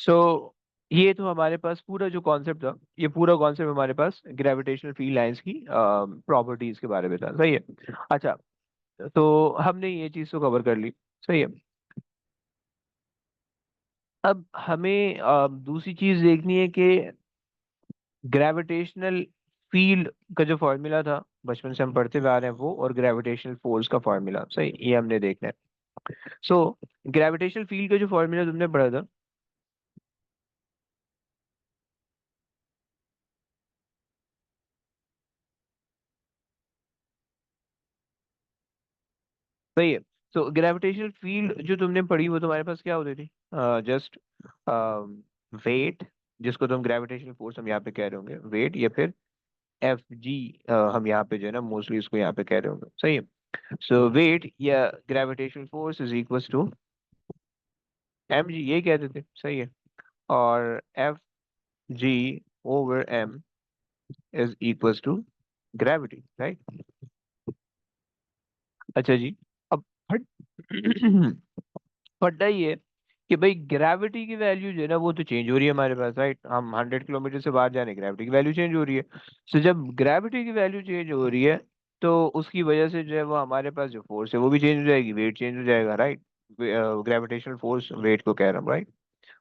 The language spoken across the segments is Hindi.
सो ये तो हमारे पास पूरा जो कॉन्सेप्ट था, ये पूरा कॉन्सेप्ट हमारे पास ग्रेविटेशनल फील्ड लाइंस की प्रॉपर्टीज के बारे में था, सही है। अच्छा, तो हमने ये चीज तो कवर कर ली, सही है। अब हमें दूसरी चीज देखनी है कि ग्रेविटेशनल फील्ड का जो फॉर्मूला था, बचपन से हम पढ़ते हुए आ रहे हैं वो, और ग्रेविटेशनल फोर्स का फॉर्मूला, सही, ये हमने देखना है। सो ग्रेविटेशनल फील्ड का जो फॉर्मूला तुमने पढ़ा था, सही है। तो ग्रेविटेशनल फील्ड जो तुमने पढ़ी वो तुम्हारे पास क्या होती थी? जस्ट वेट, जिसको तुम ग्रेविटेशनल फोर्स हम यहाँ पे कह रहे होंगे, वेट, या फिर एफ जी, हम यहाँ पे जो है ना मोस्टली इसको यहाँ पे कह रहे होंगे, सही है। सो वेट या gravitational force is equal to M G, ये कहते थे, सही है। और F G over M is equal to gravity, right. अच्छा जी। अब फट फटा ये है कि भाई ग्रेविटी की वैल्यू जो है ना वो तो चेंज हो रही है हमारे पास, राइट। हम 100 किलोमीटर से बाहर जाने, ग्रेविटी की वैल्यू चेंज हो रही है। तो जब ग्रेविटी की वैल्यू चेंज हो रही है, तो उसकी वजह से जो है वो हमारे पास जो फोर्स है वो भी चेंज हो जाएगी, वेट चेंज हो जाएगा, राइट। ग्रेविटेशनल फोर्स वेट को कह रहा हूँ, राइट।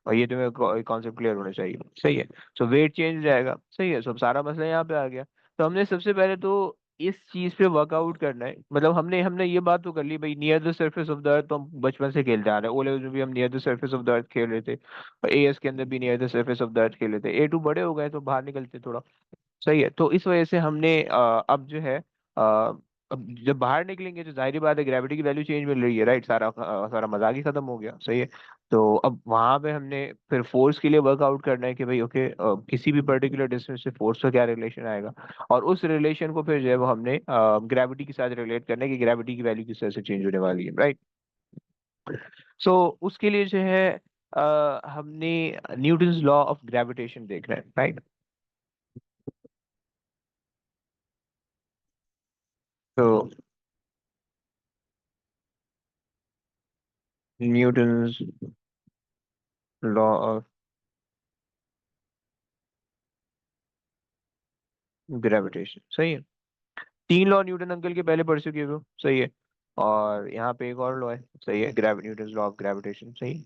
और ये तुम्हें कॉन्सेप्ट क्लियर होना चाहिए, सही है। सो वेट चेंज हो जाएगा, सही है। सो सारा मसला यहाँ पे आ गया। तो हमने सबसे पहले तो इस चीज पे वर्कआउट करना है, मतलब हमने हमने ये बात तो कर ली भाई, near the surface of the अर्थ तो हम बचपन से खेलते आ रहे हैं, ओ लेवल में भी हम near the surface of the अर्थ खेल रहे थे, और एएस के अंदर भी near the surface of the अर्थ खेल रहे थे। ए टू बड़े हो गए तो बाहर निकलते थोड़ा, सही है। तो इस वजह से हमने अब जो है अब जब बाहर निकलेंगे तो जाहिर बात है ग्रेविटी की वैल्यू चेंज मिल रही है, राइट। सारा मजाक ही खत्म हो गया, सही है। तो अब वहां पे हमने फिर फोर्स के लिए वर्कआउट करना है कि भाई ओके, किसी भी पर्टिकुलर डिस्टेंस से फोर्स का क्या रिलेशन आएगा, और उस रिलेशन को फिर जो है वो हमने ग्रेविटी के साथ रिलेट करना है कि ग्रेविटी की वैल्यू किस तरह से चेंज होने वाली है, राइट। सो उसके लिए जो है हमने न्यूटन्स लॉ ऑफ ग्रेविटेशन देखना है, राइट। तो न्यूटन्स लॉ ऑफ ग्रेविटेशन, सही है। तीन लॉ न्यूटन अंकल के पहले पढ़ चुके हो, सही है। और यहाँ पे एक और लॉ है, सही है, न्यूटन लॉ ऑफ ग्रेविटेशन, सही है।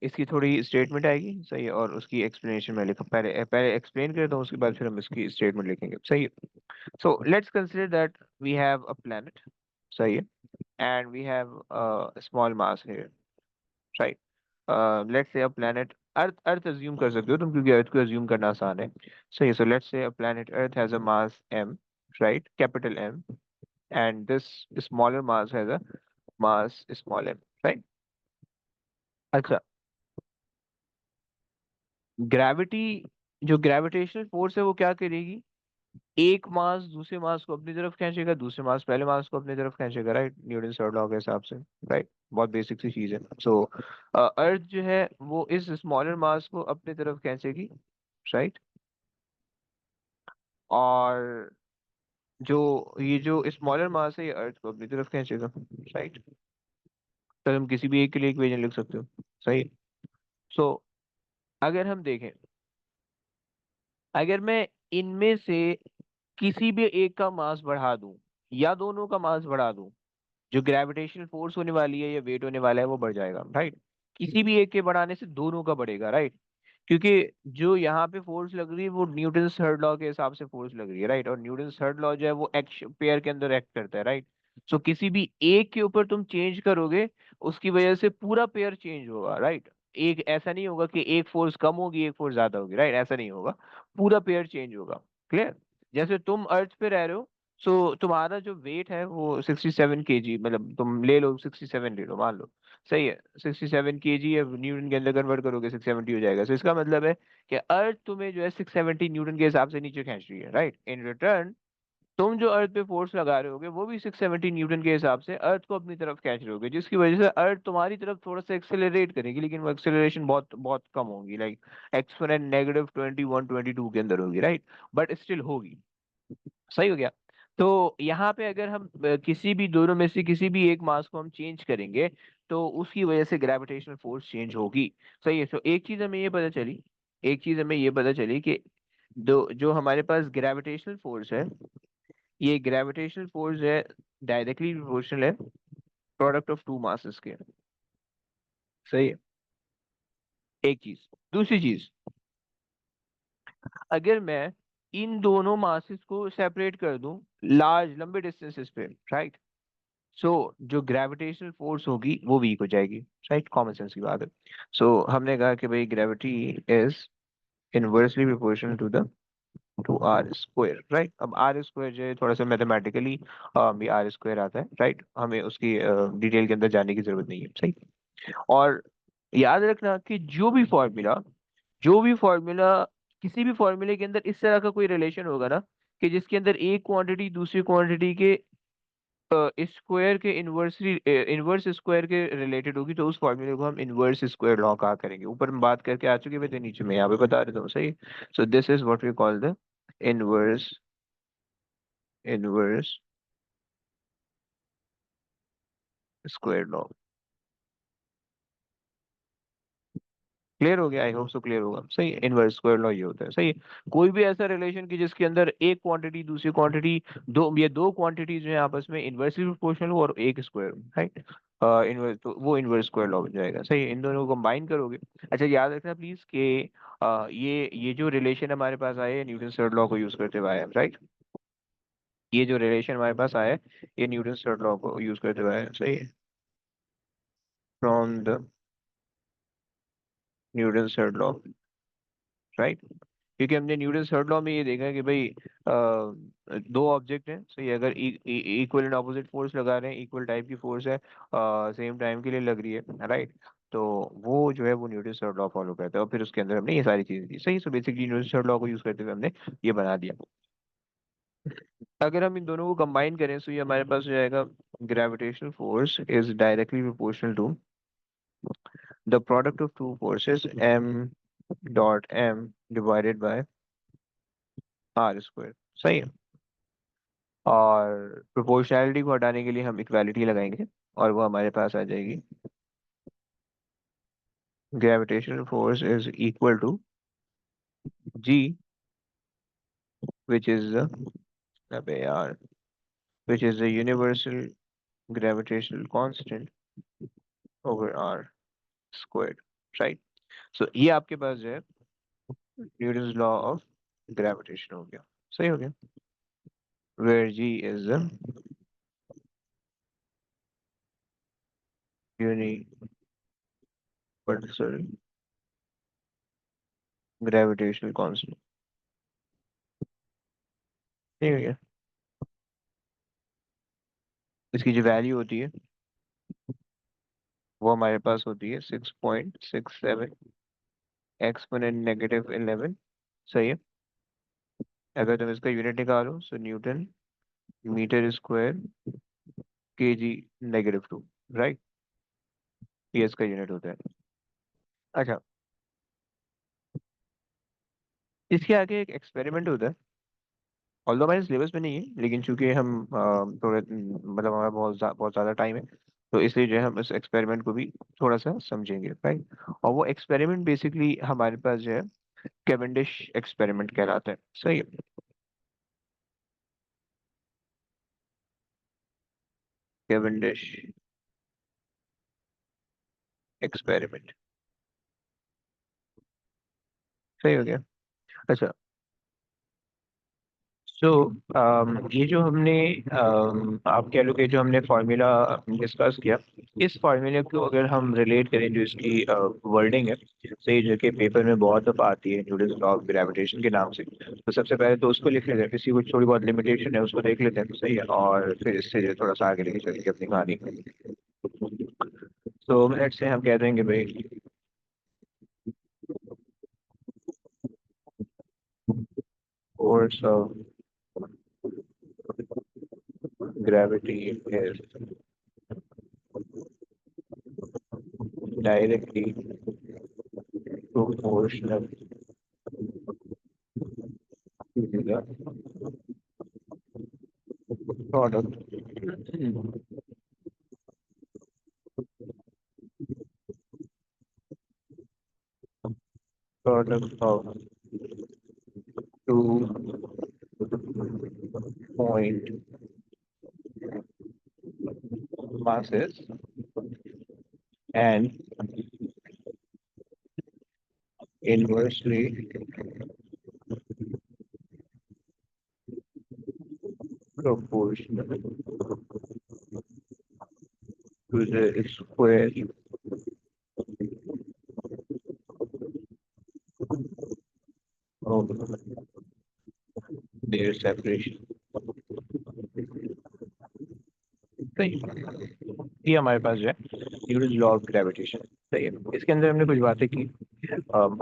इसकी थोड़ी स्टेटमेंट आएगी, सही है, और उसकी एक्सप्लेनेशन मैं लिखा, पहले पहले एक्सप्लेन करता हूँ, उसके बाद फिर हम इसकी स्टेटमेंट लिखेंगे, सही है। So let's consider that we have a planet, सही है, and we have small mass here, right. Let's say a planet earth, earth assume कर सकते हो तुम, क्योंकि अर्थ को अज्यूम करना आसान है, सही है। So let's say a planet earth has a mass m, right, capital M, and this smaller mass has a mass small m, right। अच्छा, ग्रेविटी, जो ग्रेविटेशनल फोर्स है वो क्या करेगी, एक मास दूसरे मास को अपनी तरफ खींचेगा, दूसरे मास पहले मास को अपनी तरफ खींचेगा, राइट, न्यूटन थर्ड लॉ के हिसाब से, राइट। बहुत बेसिक सी चीज है। सो अर्थ जो है वो इस स्मॉलर मास को अपनी तरफ खींचेगी, राइट। और जो ये जो स्मॉलर मास है ये अर्थ को अपनी तरफ खींचेगा, राइट। तो हम किसी भी एक के लिए इक्वेशन लिख सकते हो, सही। सो अगर हम देखें, अगर मैं इनमें से किसी भी एक का मास बढ़ा दूं या दोनों का मास बढ़ा दूं, जो ग्रेविटेशनल फोर्स होने वाली है या वेट होने वाला है वो बढ़ जाएगा, राइट। किसी भी एक के बढ़ाने से दोनों का बढ़ेगा, राइट। क्योंकि जो यहाँ पे फोर्स लग रही है वो न्यूटन थर्ड लॉ के हिसाब से फोर्स लग रही है, राइट। और न्यूटन थर्ड लॉ जो है वो एक्ट पेयर के अंदर एक्ट करता है, राइट। सो किसी भी एक के ऊपर तुम चेंज करोगे, उसकी वजह से पूरा पेयर चेंज होगा, राइट। एक ऐसा नहीं होगा कि एक फोर्स कम होगी एक फोर्स ज्यादा होगी, राइट, ऐसा नहीं होगा, पूरा पेयर चेंज होगा, क्लियर। जैसे तुम अर्थ पे रह रहे हो, सो तुम्हारा जो वेट है वो 67 kg, मतलब तुम ले लो 67 ले लो, मान लो, सही है। 67 kg अब न्यूटन के अंदर कन्वर्ट करोगे 670 हो जाएगा। तो इसका मतलब है कि अर्थ तुम्हें जो है 670 न्यूटन के हिसाब से नीचे खींच रही है, राइट। इन रिटर्न तुम जो अर्थ पे फोर्स लगा रहे होगे वो भी 670 न्यूटन के हिसाब से अर्थ को अपनी तरफ खींच रहे होगे, जिसकी वजह से अर्थ तुम्हारी तरफ थोड़ा सा एक्सेलरेट करेगी, लेकिन वो एक्सेलरेशन बहुत बहुत कम होगी, लाइक एक्सपोनेंट -21 22 के अंदर होगी, राइट। बट स्टिल होगी, सही हो गया। तो यहाँ पे अगर हम किसी भी दोनों में से किसी भी एक मास को हम चेंज करेंगे, तो उसकी वजह से ग्रेविटेशनल फोर्स चेंज होगी। सही है। तो एक चीज हमें ये पता चली कि दो जो हमारे पास ग्रेविटेशनल फोर्स है, ये ग्रेविटेशनल फोर्स है डायरेक्टली प्रोपोर्शनल है प्रोडक्ट ऑफ टू मासेस के। सही है। एक चीज। दूसरी चीज, अगर मैं इन दोनों मासेस को सेपरेट कर दूं लार्ज लंबे डिस्टेंसेस पे, राइट, सो जो ग्रेविटेशनल फोर्स होगी वो वीक हो जाएगी। राइट, कॉमन सेंस की बात है। सो हमने कहा कि भाई gravity is inversely proportional to R square. Right, अब आर स्क्वायर जो है थोड़ा सा मैथमेटिकली भी आर स्क्वायर आता है। राइट, हमें उसकी डिटेल के अंदर जाने की जरूरत नहीं है। सही। और याद रखना कि जो भी फॉर्मूला किसी भी फॉर्मूले के अंदर इस तरह का कोई रिलेशन होगा ना, कि जिसके अंदर एक क्वांटिटी दूसरी क्वांटिटी के स्क्वायर के इनवर्स स्क्वायर के रिलेटेड होगी, तो उस फॉर्मूले को हम इनवर्स स्क्वायर लॉ कहा करेंगे। ऊपर हम बात करके आ चुके हैं, तो नीचे में यहाँ पे बता देता हूँ। सही। So this is what we call the inverse inverse square law. Clear हो गया? आई होप सो क्लियर होगा। सही। इनवर्स स्क्वायर लॉ ये होता है। सही है। कोई भी ऐसा रिलेशन कि जिसके अंदर एक क्वांटिटी दूसरी क्वांटिटी, दो क्वांटिटीज जो है आपस में इनवर्सली प्रोपोर्शनल हो और एक स्क्वायर, राइट, इनवर्स, तो वो इनवर्स स्क्वायर लॉ बन जाएगा। सही है। इन दोनों को कंबाइन करोगे। अच्छा, याद रखना प्लीज कि ये जो रिलेशन हमारे पास आए हैं न्यूटन थर्ड लॉ को यूज करते हुए आए हैं। राइट, ये जो रिलेशन हमारे पास आया है ये न्यूटन थर्ड लॉ को यूज करते हुए आया है। सही है। From the Newton third law. Right, क्योंकि हमने न्यूटन थर्ड लॉ में ये देखा है कि भाई दो ऑब्जेक्ट हैं। सही है, अगर इक्वल एंड ऑपोजिट फोर्स लगा रहे हैं, इक्वल टाइप की फोर्स है, सेम टाइम के लिए लग रही है, राइट, तो वो जो है वो न्यूटन थर्ड लॉ फॉलो करता है। और फिर उसके अंदर हमने ये सारी चीजें दी। सही। So basically Newton third law को यूज करते हुए हमने ये बना दिया। अगर हम इन दोनों को कंबाइन करें तो ये हमारे पास हो जाएगा gravitational force is directly proportional to the product of two forces M dot M divided by R square. सही है। और प्रोपोर्शनैलिटी को हटाने के लिए हम इक्वालिटी लगाएंगे और वो हमारे पास आ जाएगी gravitational force is equal to G, which is अबे यार, which is the universal gravitational constant over R squared. Right. So ये आपके पास जो है न्यूटन्स लॉ ऑफ ग्रेविटेशन हो गया। सही हो गया। Where G is the universal gravitational constant. ठीक है। इसकी जो वैल्यू होती है वो हमारे पास होती है 6.67 एक्सपोनेंट -11। सही है। अगर तुम इसका यूनिट निकालो तो newton metre square KG -2। Right, ये इसका यूनिट होता है। अच्छा, इसके आगे एक एक्सपेरिमेंट होता है, ऑल्दो हमारे सिलेबस में नहीं है, लेकिन चूंकि हम थोड़े मतलब हमारा बहुत ज़्यादा टाइम है, तो इसलिए जो है हम इस एक्सपेरिमेंट को भी थोड़ा सा समझेंगे। राइट, और वो एक्सपेरिमेंट बेसिकली हमारे पास जो है कैवेंडिश एक्सपेरिमेंट कहलाता है। सही है। Cavendish experiment. सही हो गया। अच्छा, सो ये जो हमने आप कह लो कि जो हमने फॉर्मूला डिस्कस किया, इस फॉर्मूले को अगर हम रिलेट करें जो इसकी वर्डिंग है, सही, जो कि पेपर में बहुत दफा आती है न्यूटन्स लॉ ऑफ ग्रेविटेशन के नाम से, तो सबसे पहले तो उसको लिख लेते हैं, किसी को थोड़ी बहुत लिमिटेशन है उसको देख लेते हैं। सही है, और फिर इससे जो थोड़ा सा आगे लेके चलेंगे अपनी कहानी। तो लेट्स से हम कह देंगे भाई force of gravity is directly proportional to the product product of two point masses and inversely proportional to the square of their separation. सही, ये हमारे पास जो है न्यूटन लॉ ऑफ ग्रेविटेशन। सही है, इसके अंदर हमने कुछ बातें की,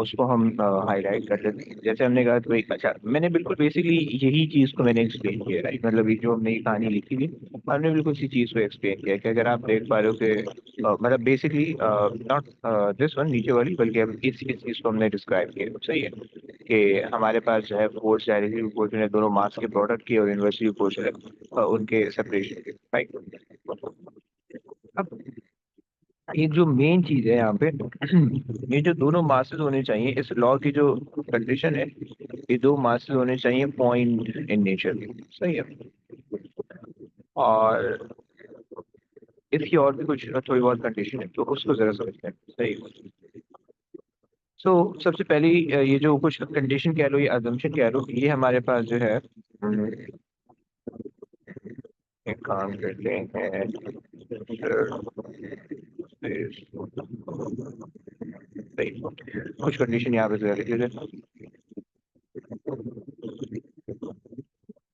उसको हम हाईलाइट कर लेते हैं। जैसे हमने कहा तो एक अच्छा, मैंने बिल्कुल बेसिकली यही चीज को मैंने एक्सप्लेन किया, राइट। मतलब ये जो हमने ये कहानी लिखी थी, हमने बिल्कुल इसी चीज को एक्सप्लेन किया कि अगर आप देख पा रहे हो कि मतलब बेसिकली नॉट दिस वन नीचे वाली, बल्कि हम इस चीज को हमने डिस्क्राइब किया। सही है कि हमारे पास जो है फोर्स डायरेक्टली प्रोपोर्शनल है दोनों मास के प्रोडक्ट की और इनवर्सली प्रोपोर्शनल है उनके सेपरेशन के, राइट। अब एक जो मेन चीज है यहाँ पे ये जो दोनों मासेस होने चाहिए, इस लॉ की जो कंडीशन है, ये दो मासेस होने चाहिए पॉइंट इन नेचर। सही है। और इसकी और भी कुछ थोड़ी बहुत कंडीशन है, तो उसको जरा समझते हैं। सही है। सो सबसे पहली ये जो कुछ कंडीशन कह लो या अजम्पशन कह लो, ये हमारे पास जो है एक काम करते हैं, सही, कुछ कंडीशन यहाँ पे जरा लिख लेते हैं।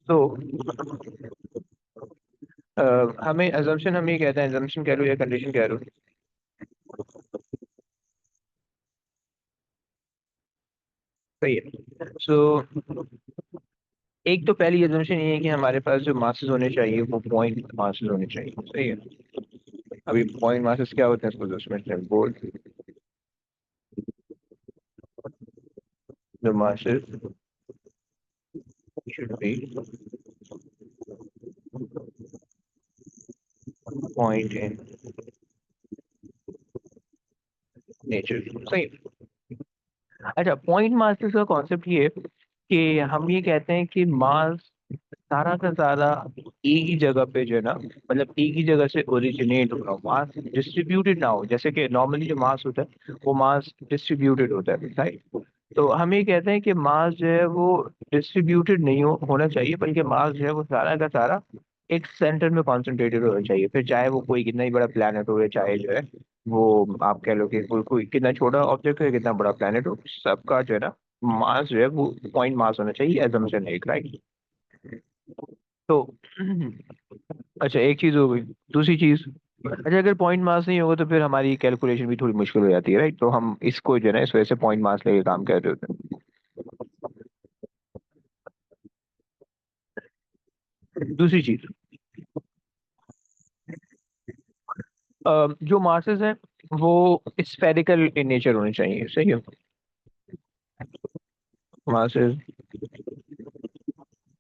तो हमें अजम्पशन, हम ये कहते हैं अजम्पशन कह लो या कंडीशन कह लो। सही है। सो एक तो पहली अजम्पशन ये है कि हमारे पास जो मासेस होने चाहिए वो पॉइंट मासेस होने चाहिए। सही है। अभी पॉइंट मासेस क्या होते हैं, इसको 10 मिनट में बोल। the masses should be point in nature। सही। अच्छा, पॉइंट मासेस का कॉन्सेप्ट ये है कि हम ये कहते हैं कि मास सारा का सारा एक ही जगह पे जो है ना, मतलब एक ही जगह से ओरिजिनेट हो रहा हो, मास डिस्ट्रीब्यूटेड ना हो। जैसे कि नॉर्मली जो मास होता है वो मास डिस्ट्रीब्यूटेड होता है, राइट। तो हम ये कहते हैं कि मास जो है वो डिस्ट्रीब्यूटेड नहीं होना चाहिए, बल्कि मास जो है वो सारा का सारा एक सेंटर में कॉन्सेंट्रेटेड होना चाहिए। फिर चाहे वो कोई कितना ही बड़ा प्लेनेट हो, या चाहे जो है वो आप कह लो कि कोई कितना छोटा ऑब्जेक्ट हो या कितना बड़ा प्लेनेट हो, सबका जो है ना मास जो है वो पॉइंट मास होना चाहिए, एजम्पशन है एक, राइट। तो अच्छा, एक चीज हो गई। दूसरी चीज, अच्छा अगर पॉइंट मास नहीं होगा तो फिर हमारी कैलकुलेशन भी थोड़ी मुश्किल हो जाती है, राइट। तो हम इसको जो है ना इस वजह से पॉइंट मास लेके काम कर रहे होते हैं। दूसरी चीज, जो मासेस हैं वो स्फेरिकल इन नेचर होने चाहिए। सही है। Masses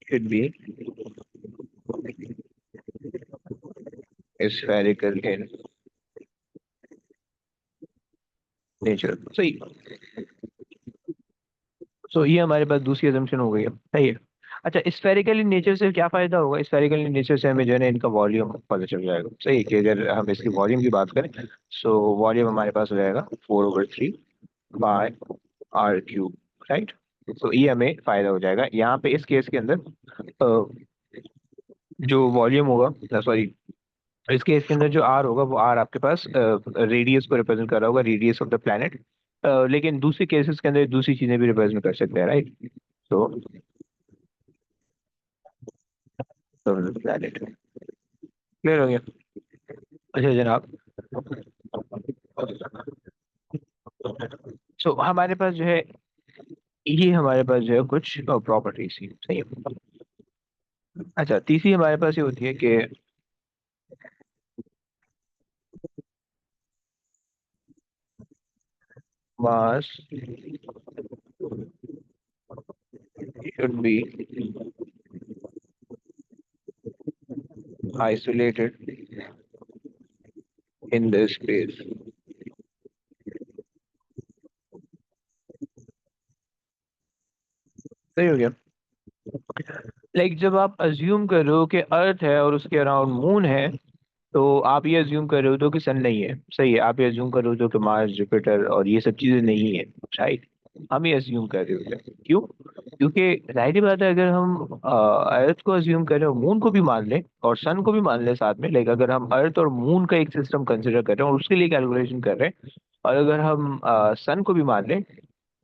should be spherical in nature। सही। सो ये हमारे पास दूसरी assumption हो गई है। सही है। अच्छा, स्फेरिकल इन नेचर से क्या फायदा होगा? स्फेरिकल इन नेचर से हमें जो है ना इनका वॉल्यूम पता चल जाएगा। सही है कि अगर हम इसकी वॉल्यूम की बात करें, सो वॉल्यूम हमारे पास हो जाएगा 4/3 बाय आर क्यूब, राइट। तो ये हमें फायदा हो जाएगा यहाँ पे इस केस के अंदर। जो वॉल्यूम होगा, सॉरी, इस केस के अंदर जो आर होगा वो आर आपके पास रेडियस को रिप्रेजेंट कर रहा होगा, रेडियस ऑफ द प्लैनेट। लेकिन दूसरे केसेस के अंदर दूसरी चीजें भी रिप्रेजेंट कर सकते हैं, राइट। तो प्लैनेट क्लियर हो गया। अच्छा जनाब, सो हमारे पास जो है, ये हमारे पास जो है कुछ प्रॉपर्टीज थी। सही है। अच्छा, तीसरी हमारे पास ये होती है कि मास should be isolated in the space सही हो गया। लाइक जब आप अज्यूम कर रहे हो कि अर्थ है और उसके अराउंड मून है, तो आप ये अज्यूम कर रहे हो तो कि सन नहीं है, सही है। आप ये अज्यूम कर रहे हो तो कि मार्स जुपिटर और ये सब चीजें नहीं है, राइट। हम ये अज्यूम कर रहे होते हैं, क्यों? क्योंकि जाहिर सी बात है, अगर हम अर्थ को अज्यूम करें और मून को भी मान लें और सन को भी मान लें साथ में, लाइक अगर हम अर्थ और मून का एक सिस्टम कंसिडर कर रहे हैं और उसके लिए कैलकुलेशन कर रहे हैं, और अगर हम सन को भी मान लें,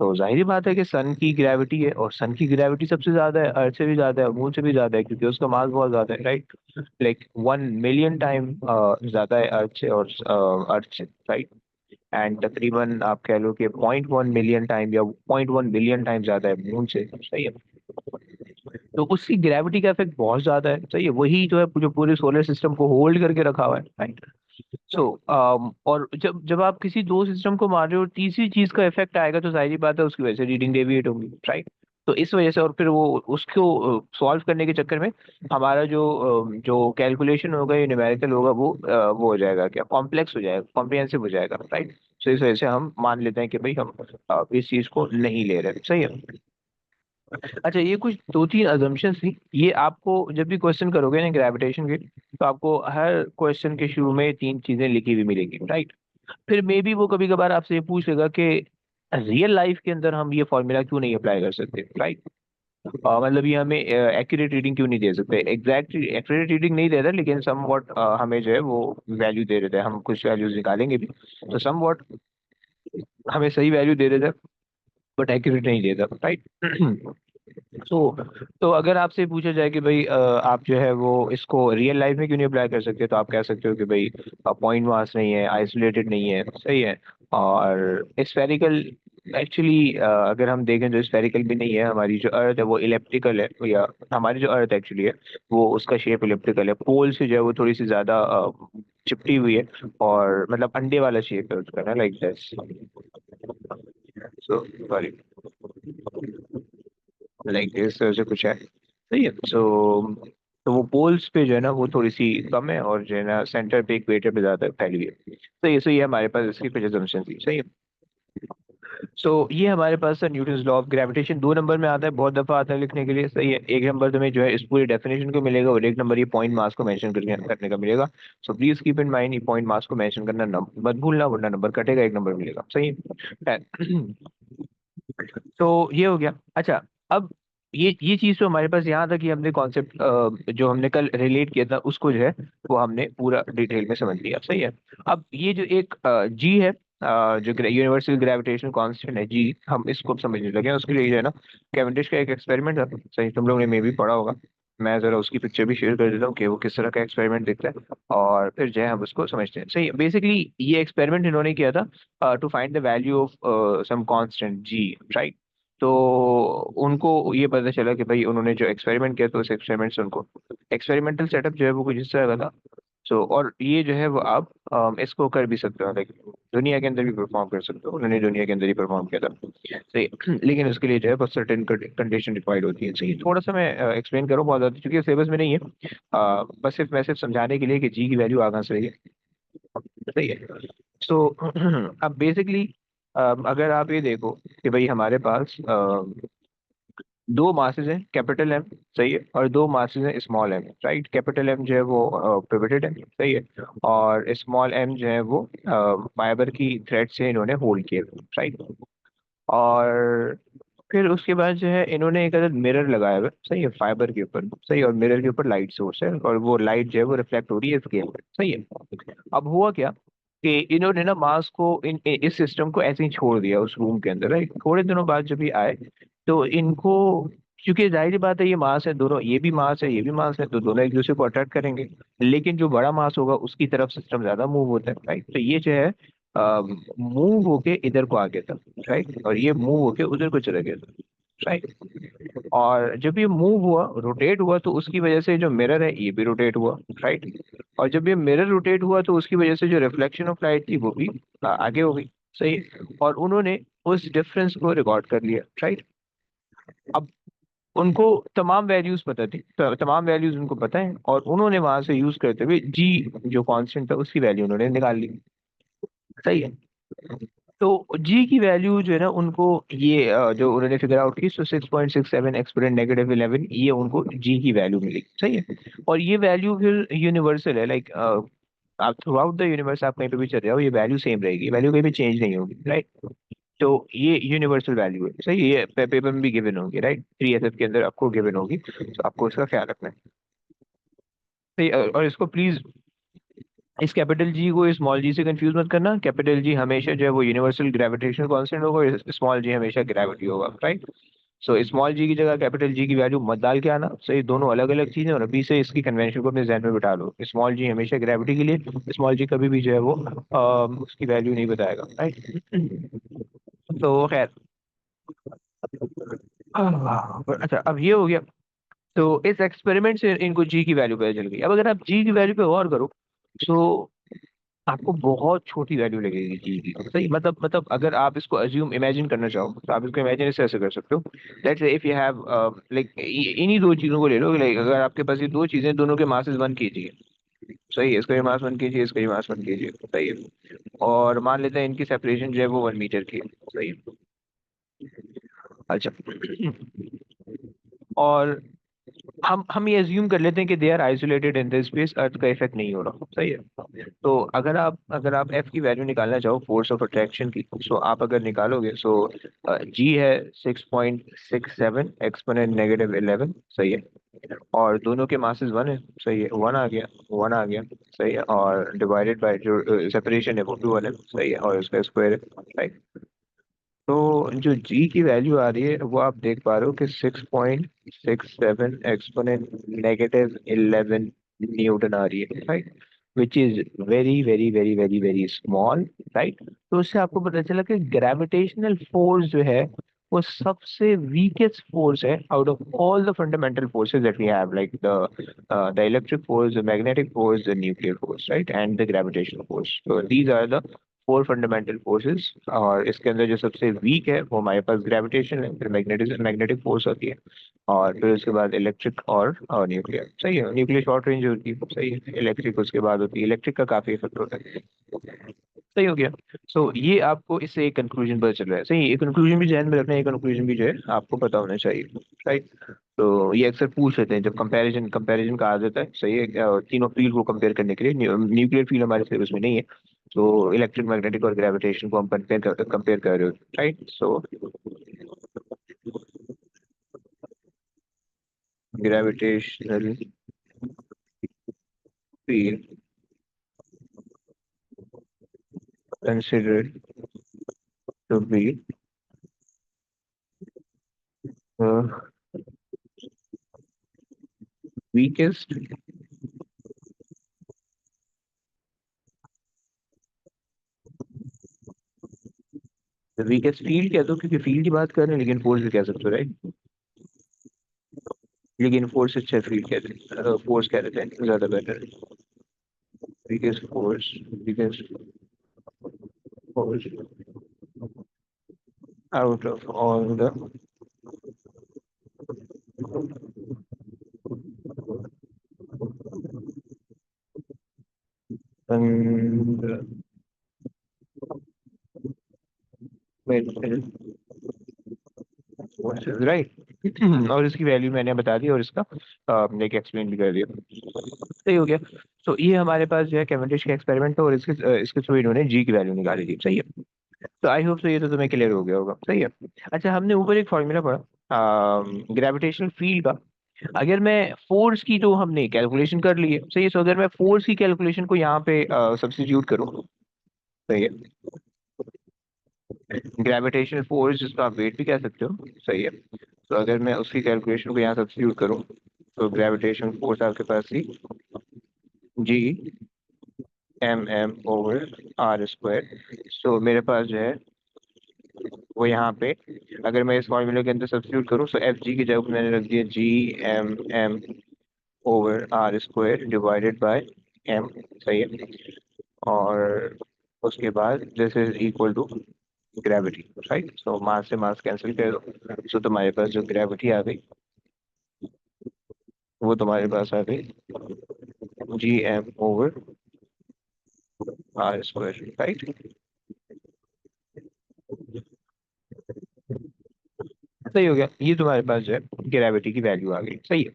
तो जाहिर बात है कि सन की ग्रेविटी है, और सन की ग्रेविटी सबसे ज्यादा है, अर्थ से भी ज्यादा है, मून से भी ज्यादा है, क्योंकि उसका मास बहुत ज्यादा है, राइट। लाइक 1 मिलियन टाइम ज्यादा है अर्थ से, और अर्थ से, राइट। एंड तकरीबन आप कह लो कि 0.1 मिलियन टाइम या 0.1 बिलियन टाइम ज्यादा है मून से, सही है। तो उसकी ग्रेविटी का इफेक्ट बहुत ज्यादा है, सही है। वही जो है जो पूरे सोलर सिस्टम को होल्ड करके रखा हुआ है, राइट। सो और जब जब आप किसी दो सिस्टम को मार रहे हो, तीसरी चीज का इफेक्ट आएगा, तो जाहिर बात है उसकी वजह से रीडिंग डेविएट होगी, राइट। तो इस वजह से, और फिर वो उसको सॉल्व करने के चक्कर में हमारा जो कैलकुलेशन होगा, ये न्यूमेरिकल होगा, वो हो जाएगा, क्या कॉम्प्लेक्स हो जाएगा, कॉम्प्रिहेंसिव हो जाएगा, राइट। तो इस वजह से हम मान लेते हैं कि भाई हम इस चीज को नहीं ले रहे, सही है। अच्छा, ये कुछ दो तीन अजम्पशंस थी, ये आपको जब भी क्वेश्चन करोगे ना ग्रेविटेशन के, तो आपको हर क्वेश्चन के शुरू में तीन चीजें लिखी हुई मिलेंगी, राइट। फिर मे बी वो कभी कभार आपसे ये पूछ लेगा कि रियल लाइफ के अंदर हम ये फॉर्मूला क्यों नहीं अप्लाई कर सकते, राइट। मतलब ये हमें एक्यूरेट रीडिंग क्यों नहीं दे सकते, एग्जैक्ट एक्यूरेट रीडिंग नहीं दे रहा, लेकिन सम वॉट हमें जो है वो वैल्यू दे देते हैं, हम कुछ वैल्यूज निकालेंगे भी, तो सम वॉट हमें सही वैल्यू दे देते हैं, बट एक्यूरेट नहीं देता, राइट। तो अगर आपसे पूछा जाए कि भाई आप जो है वो इसको रियल लाइफ में क्यों नहीं अप्लाई कर सकते, तो आप कह सकते हो कि भाई पॉइंट मास नहीं है, आइसोलेटेड नहीं है, सही है। और स्फेरिकल, एक्चुअली अगर हम देखें तो स्फेरिकल भी नहीं है, हमारी जो अर्थ है वो इलेप्टिकल है, या हमारी जो अर्थ एक्चुअली है वो उसका शेप इलेप्टिकल है, पोल से जो है वो थोड़ी सी ज्यादा चिपटी हुई है, और मतलब अंडे वाला शेप है उसका ना, like this. So sorry, like इस तरह से कुछ है, सही है। तो वो पोल्स पे जो है ना वो थोड़ी सी कम है, और जो है ना सेंटर पे इक्वेटर पे ज्यादा फैली हुई है, तो ये हमारे पास इसकी कुछ assumption थी, सही है। सो ये हमारे पास Newton's law of gravitation 2 number में आता है, बहुत दफा आता है लिखने के लिए, सही है। 1 नंबर तुम्हें जो है इस पूरी डेफिनेशन को मिलेगा, और 1 नंबर ये पॉइंट मास को मेंशन करने का मिलेगा। सो प्लीज कीप इन माइंड, ये पॉइंट मास को मेंशन करना मत भूलना, वरना नंबर कटेगा, 1 नंबर मिलेगा, सही है। तो ये हो गया। अच्छा, अब ये चीज तो हमारे पास यहाँ तक कि हमने कॉन्सेप्ट जो हमने कल रिलेट किया था उसको जो है वो हमने पूरा डिटेल में समझ लिया, सही है। अब ये जो एक जी है, जो यूनिवर्सल ग्रेविटेशनल कांस्टेंट है जी, हम इसको अब समझने लगे हैं। उसके लिए जो है ना कैवेंडिश का एक एक्सपेरिमेंट था, सही, तुम लोगों ने मे भी पढ़ा होगा। मैं जरा उसकी पिक्चर भी शेयर कर देता हूँ कि वो किस तरह का एक्सपेरिमेंट दिखता है, और फिर जो है हम उसको समझते हैं, सही। बेसिकली ये एक्सपेरिमेंट इन्होंने किया था to find the value of some constant G, right. तो उनको ये पता चला कि भाई उन्होंने जो एक्सपेरिमेंट किया, तो उस एक्सपेरिमेंट से उनको एक्सपेरिमेंटल सेटअप जो है वो कुछ इस तरह का था। और ये जो है वो आप इसको कर भी सकते हो, लाइक दुनिया के अंदर भी परफॉर्म कर सकते हो, उन्होंने दुनिया के अंदर ही परफॉर्म किया था, सही। लेकिन उसके लिए जो है बस सर्टेन कंडीशन रिक्वायर्ड होती है, सही। थोड़ा सा मैं एक्सप्लेन करूँ, बहुत ज़्यादा क्योंकि सिलेबस में नहीं है, बस सिर्फ मैं सिर्फ समझाने के लिए कि जी की वैल्यू आगे से रही है, सही है। सो अब बेसिकली अगर आप ये देखो कि भाई हमारे पास दो मासेस हैं, कैपिटल एम, सही है, और दो मासेस हैं small M, right. Capital M जो है वो पिवटेड है, सही है, और स्मॉल एम जो है वो फाइबर की थ्रेड से इन्होंने होल्ड किया, राइट। और फिर उसके बाद जो है इन्होंने एक अदद मिरर लगाया हुआ है, सही है, फाइबर के ऊपर, सही, और मिरर के ऊपर लाइट सोर्स है, और वो लाइट जो है वो रिफ्लेक्ट हो रही है स्केल पे, सही है। अब हुआ क्या कि इन्होंने ना मास को इस सिस्टम को ऐसे ही छोड़ दिया उस रूम के अंदर, राइट। थोड़े दिनों बाद जब ये आए, तो इनको, क्योंकि जाहिर सी बात है ये मास है दोनों, ये भी मास है ये भी मास है, तो दोनों एक दूसरे को अट्रैक्ट करेंगे, लेकिन जो बड़ा मास होगा उसकी तरफ सिस्टम ज्यादा मूव होता है, राइट। तो ये जो है मूव होके इधर को आ गया था, राइट, और ये मूव होके उधर को चला गया था, राइट। और जब ये मूव हुआ, रोटेट हुआ, तो उसकी वजह से जो मिरर है ये भी रोटेट हुआ, राइट। और जब ये मिरर रोटेट हुआ, तो उसकी वजह से जो रिफ्लेक्शन ऑफ लाइट थी वो भी आगे हो गई, सही है। और उन्होंने उस डिफरेंस को रिकॉर्ड कर लिया, राइट। अब उनको तमाम वैल्यूज पता थी, तो तमाम वैल्यूज उनको पता है, और उन्होंने वहां से यूज करते हुए जी जो कांस्टेंट था उसकी वैल्यू उन्होंने निकाल ली, सही है। तो जी की वैल्यू जो है ना उनको ये जो उन्होंने फिगर आउट की, सो 6.67 एक्सपोनेंट नेगेटिव 11, ये उनको जी की वैल्यू मिली, सही है। और ये वैल्यू फिर यूनिवर्सल है, लाइक आप थ्रू आउट द यूनिवर्स आप कहीं पे भी चले जाओ, ये वैल्यू सेम रहेगी, वैल्यू कहीं भी चेंज नहीं होगी, राइट। तो ये यूनिवर्सल वैल्यू है, सही है, ये पेपर में भी गिवन होगी, राइट, 3SF के अंदर आपको गिवन होगी, तो आपको इसका ख्याल रखना है, सही। और इसको प्लीज, इस कैपिटल जी को स्मॉल जी से कंफ्यूज मत करना, कैपिटल जी हमेशा जो है वो यूनिवर्सल ग्रेविटेशनल कांस्टेंट होगा, स्मॉल जी हमेशा ग्रेविटी होगा, राइट। सो स्मॉल जी की जगह कैपिटल जी की वैल्यू मत डाल के आना, सही, दोनों अलग अलग चीजें, और अभी से इसकी कन्वेंशन को अपने जहन में बिठा लो, स्मॉल जी हमेशा ग्रेविटी के लिए, स्मॉल जी कभी भी जो है वो उसकी वैल्यू नहीं बताएगा, राइट। तो खैर, अच्छा अब ये हो गया। तो इस एक्सपेरिमेंट से इनको जी की वैल्यू पता चल गई। अब अगर आप जी की वैल्यू पे गौर करो, तो आपको बहुत छोटी वैल्यू लगेगी जी की, सही, मतलब अगर आप इसको अज्यूम इमेजिन करना चाहो, तो आप इसको इमेजिन ऐसे कर सकते हो। Let's say if you have, like इन्हीं दो चीजों को ले लो, लाइक अगर आपके पास ये दो चीजें, दोनों के मासेस 1 kg है, सही है, इसका भी मास 1 kg है, इसका भी मास 1 kg है, सही है। और मान लेते हैं इनकी सेपरेशन जो है वो 1 मीटर की है, सही है। अच्छा, और हम ये अज्यूम कर लेते हैं कि they are isolated in the space, earth का इफेक्ट नहीं हो रहा, सही है। तो अगर आप एफ की वैल्यू निकालना चाहो, फोर्स ऑफ अट्रैक्शन की, सो आप अगर निकालोगे, सो जी है 6.67 एक्सपोनेंट नेगेटिव 11, सही है। और दोनों के मासेस 1 है, सही है, 1 आ गया, 1 आ गया, सही है, और डिवाइडेड बाय जो सेपरेशन है वो भी 1 है, सही है, और इसका स्क्वायर है, राइट। तो जो जी की वैल्यू आ रही है वो आप देख पा रहे हो कि 6.67 एक्सपोनेंट नेगेटिव 11 न्यूटन आ रही है, right, which is very very very very very small, right. तो उससे आपको पता चला कि ग्रेविटेशनल फोर्स जो है वो सबसे वीकेस्ट फोर्स है out of all the fundamental forces that we have, like the electric force, the magnetic force, the nuclear force, right, and the gravitational force. So these are the 4 fundamental forces. और इसके अंदर जो सबसे वीक है वो हमारे पास ग्रेविटेशन है, फिर मैग्नेटिक फोर्स होती है, और फिर उसके बाद इलेक्ट्रिक और न्यूक्लियर, सही है, न्यूक्लियर शॉर्ट रेंज होती है, सही है, इलेक्ट्रिक उसके बाद होती है, इलेक्ट्रिक का काफी इफेक्ट होता है, सही हो गया। सो ये आपको इससे एक कंक्लूजन पता चल रहा है, सही, ये कंक्लूजन भी ध्यान में रखना है, ये कंक्लूजन भी जो है आपको पता होना चाहिए, राइट। तो ये अक्सर पूछ लेते हैं जब कंपैरिजन कंपैरिजन कहा जाता है, सही है, तीनों फील्ड को कंपेयर करने के लिए, न्यूक्लियर फील्ड हमारे सिलेबस में नहीं है, तो इलेक्ट्रिक, मैग्नेटिक और ग्रेविटेशन को हम कंपेयर कर रहे हो, right. So gravitational field considered to be the weakest, the weakest field कह दो, क्योंकि फील्ड की बात कर रहे हैं, लेकिन फोर्स भी कह सकते हो, राइट, लेकिन फोर्स अच्छा फील्ड कहते हैं, फोर्स कह देते हैं ज्यादा बेटर है, weakest force, weakest force out of all the fundamental forces, right. और इसकी वैल्यू मैंने बता दी, और इसका लेके एक्सप्लेन भी कर दिया, सही हो गया। तो ये हमारे पास जो है कैवेंडिश का एक्सपेरिमेंट था, और इसके थ्रू इन्होंने जी की वैल्यू निकाली थी, सही है। तो आई होप, तो ये तो तुम्हें क्लियर हो गया होगा, सही है। अच्छा, हमने ऊपर एक फॉर्मूला पढ़ा ग्रेविटेशनल फील्ड का। अगर मैं फोर्स की, तो हमने कैलकुलेशन कर ली है, सही है, तो अगर मैं फोर्स की कैलकुलेशन को यहाँ पे सब्स्टिट्यूट करूँ, सही है, ग्रेविटेशनल फोर्स जिसको आप वेट भी कह सकते हो, सही है, तो अगर मैं उसकी कैलकुलेशन को यहाँ सब्स्टिट्यूट करूँ, तो ग्रेविटेशनल फोर्स आपके पास थी जी MM/r²। सो मेरे पास जो है वो यहाँ पे, अगर मैं इस फॉर्मूले के अंदर सब्स्टिट्यूट करूँ, तो FG की जगह मैंने रख दिया G MM/r² divided by M, सही है। और उसके बाद this is equal to gravity, right, so mass से मास कैंसिल कर दो, सो तुम्हारे पास जो ग्रेविटी आ गई वो तुम्हारे पास आ गई G M/r², राइट। सही हो गया, ये तुम्हारे पास जो है ग्रेविटी की वैल्यू आ गई, सही है।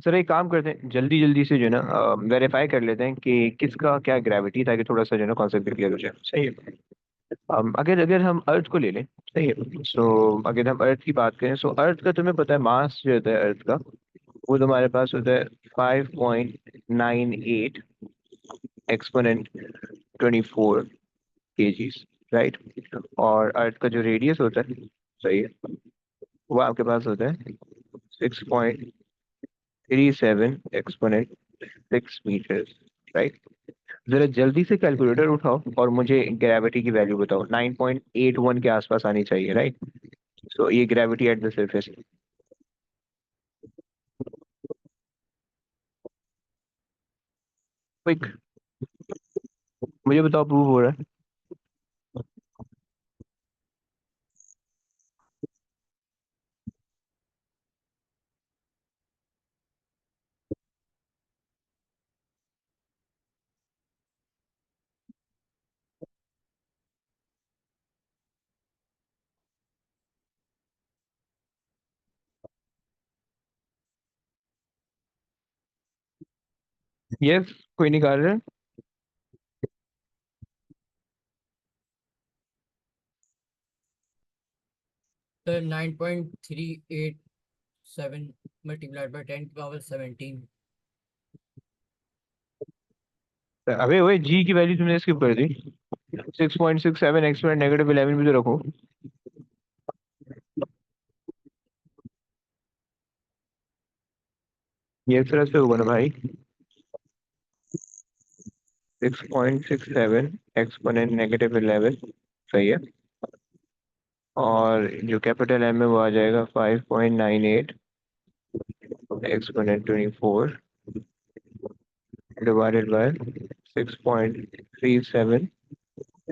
सर एक काम करते हैं, जल्दी जल्दी से जो है ना वेरीफाई कर लेते हैं कि किसका क्या ग्रेविटी, ताकि थोड़ा सा जो है ना कॉन्सेप्ट क्लियर हो जाए, सही है। अगर अगर हम अर्थ को ले लें, सही है, सो अगर हम अर्थ की बात करें, सो अर्थ का तुम्हें पता है मास जो होता है अर्थ का, वो तुम्हारे पास होता है 5.98 एक्सपोनेंट 24 kgs, राइट। और अर्थ का जो रेडियस होता है, सही है, वो आपके पास होता है 6.37 एक्सपोनेंट 6 मीटर, राइट। जरा जल्दी से कैलकुलेटर उठाओ और मुझे ग्रेविटी की वैल्यू बताओ, 9.81 के आसपास आनी चाहिए, राइट। सो ये gravity at the surface. Quick, मुझे बताओ, प्रूव हो रहा है? यस, कोई निकाल रहा है? तो 9.387 मल्टीप्लाइड बाई 10 की पावर 17। अबे ओए, जी की वैल्यू तुमने स्किप कर दी। 6.67 एक्सपोनेंट -11 भी तो रखो। ये एक तरह से होगा ना भाई, 6.67 एक्सपोनेंट -11, सही है। और जो कैपिटल एम है वो आ जाएगा 5.98 एक्सपोनेंट 24 डिवाइडेड बाय 6.37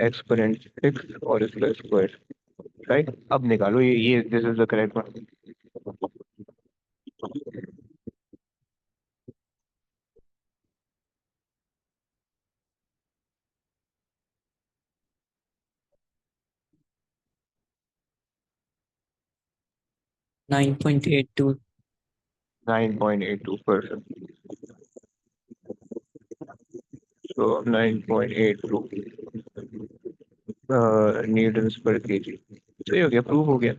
एक्सपोनेंट 6 और इसका स्क्वायर, राइट। अब निकालो, ये this is the correct one. 9.82। 9.82%। तो 9.82 न्यूटन पर केजी, सही हो गया, प्रूव हो गया।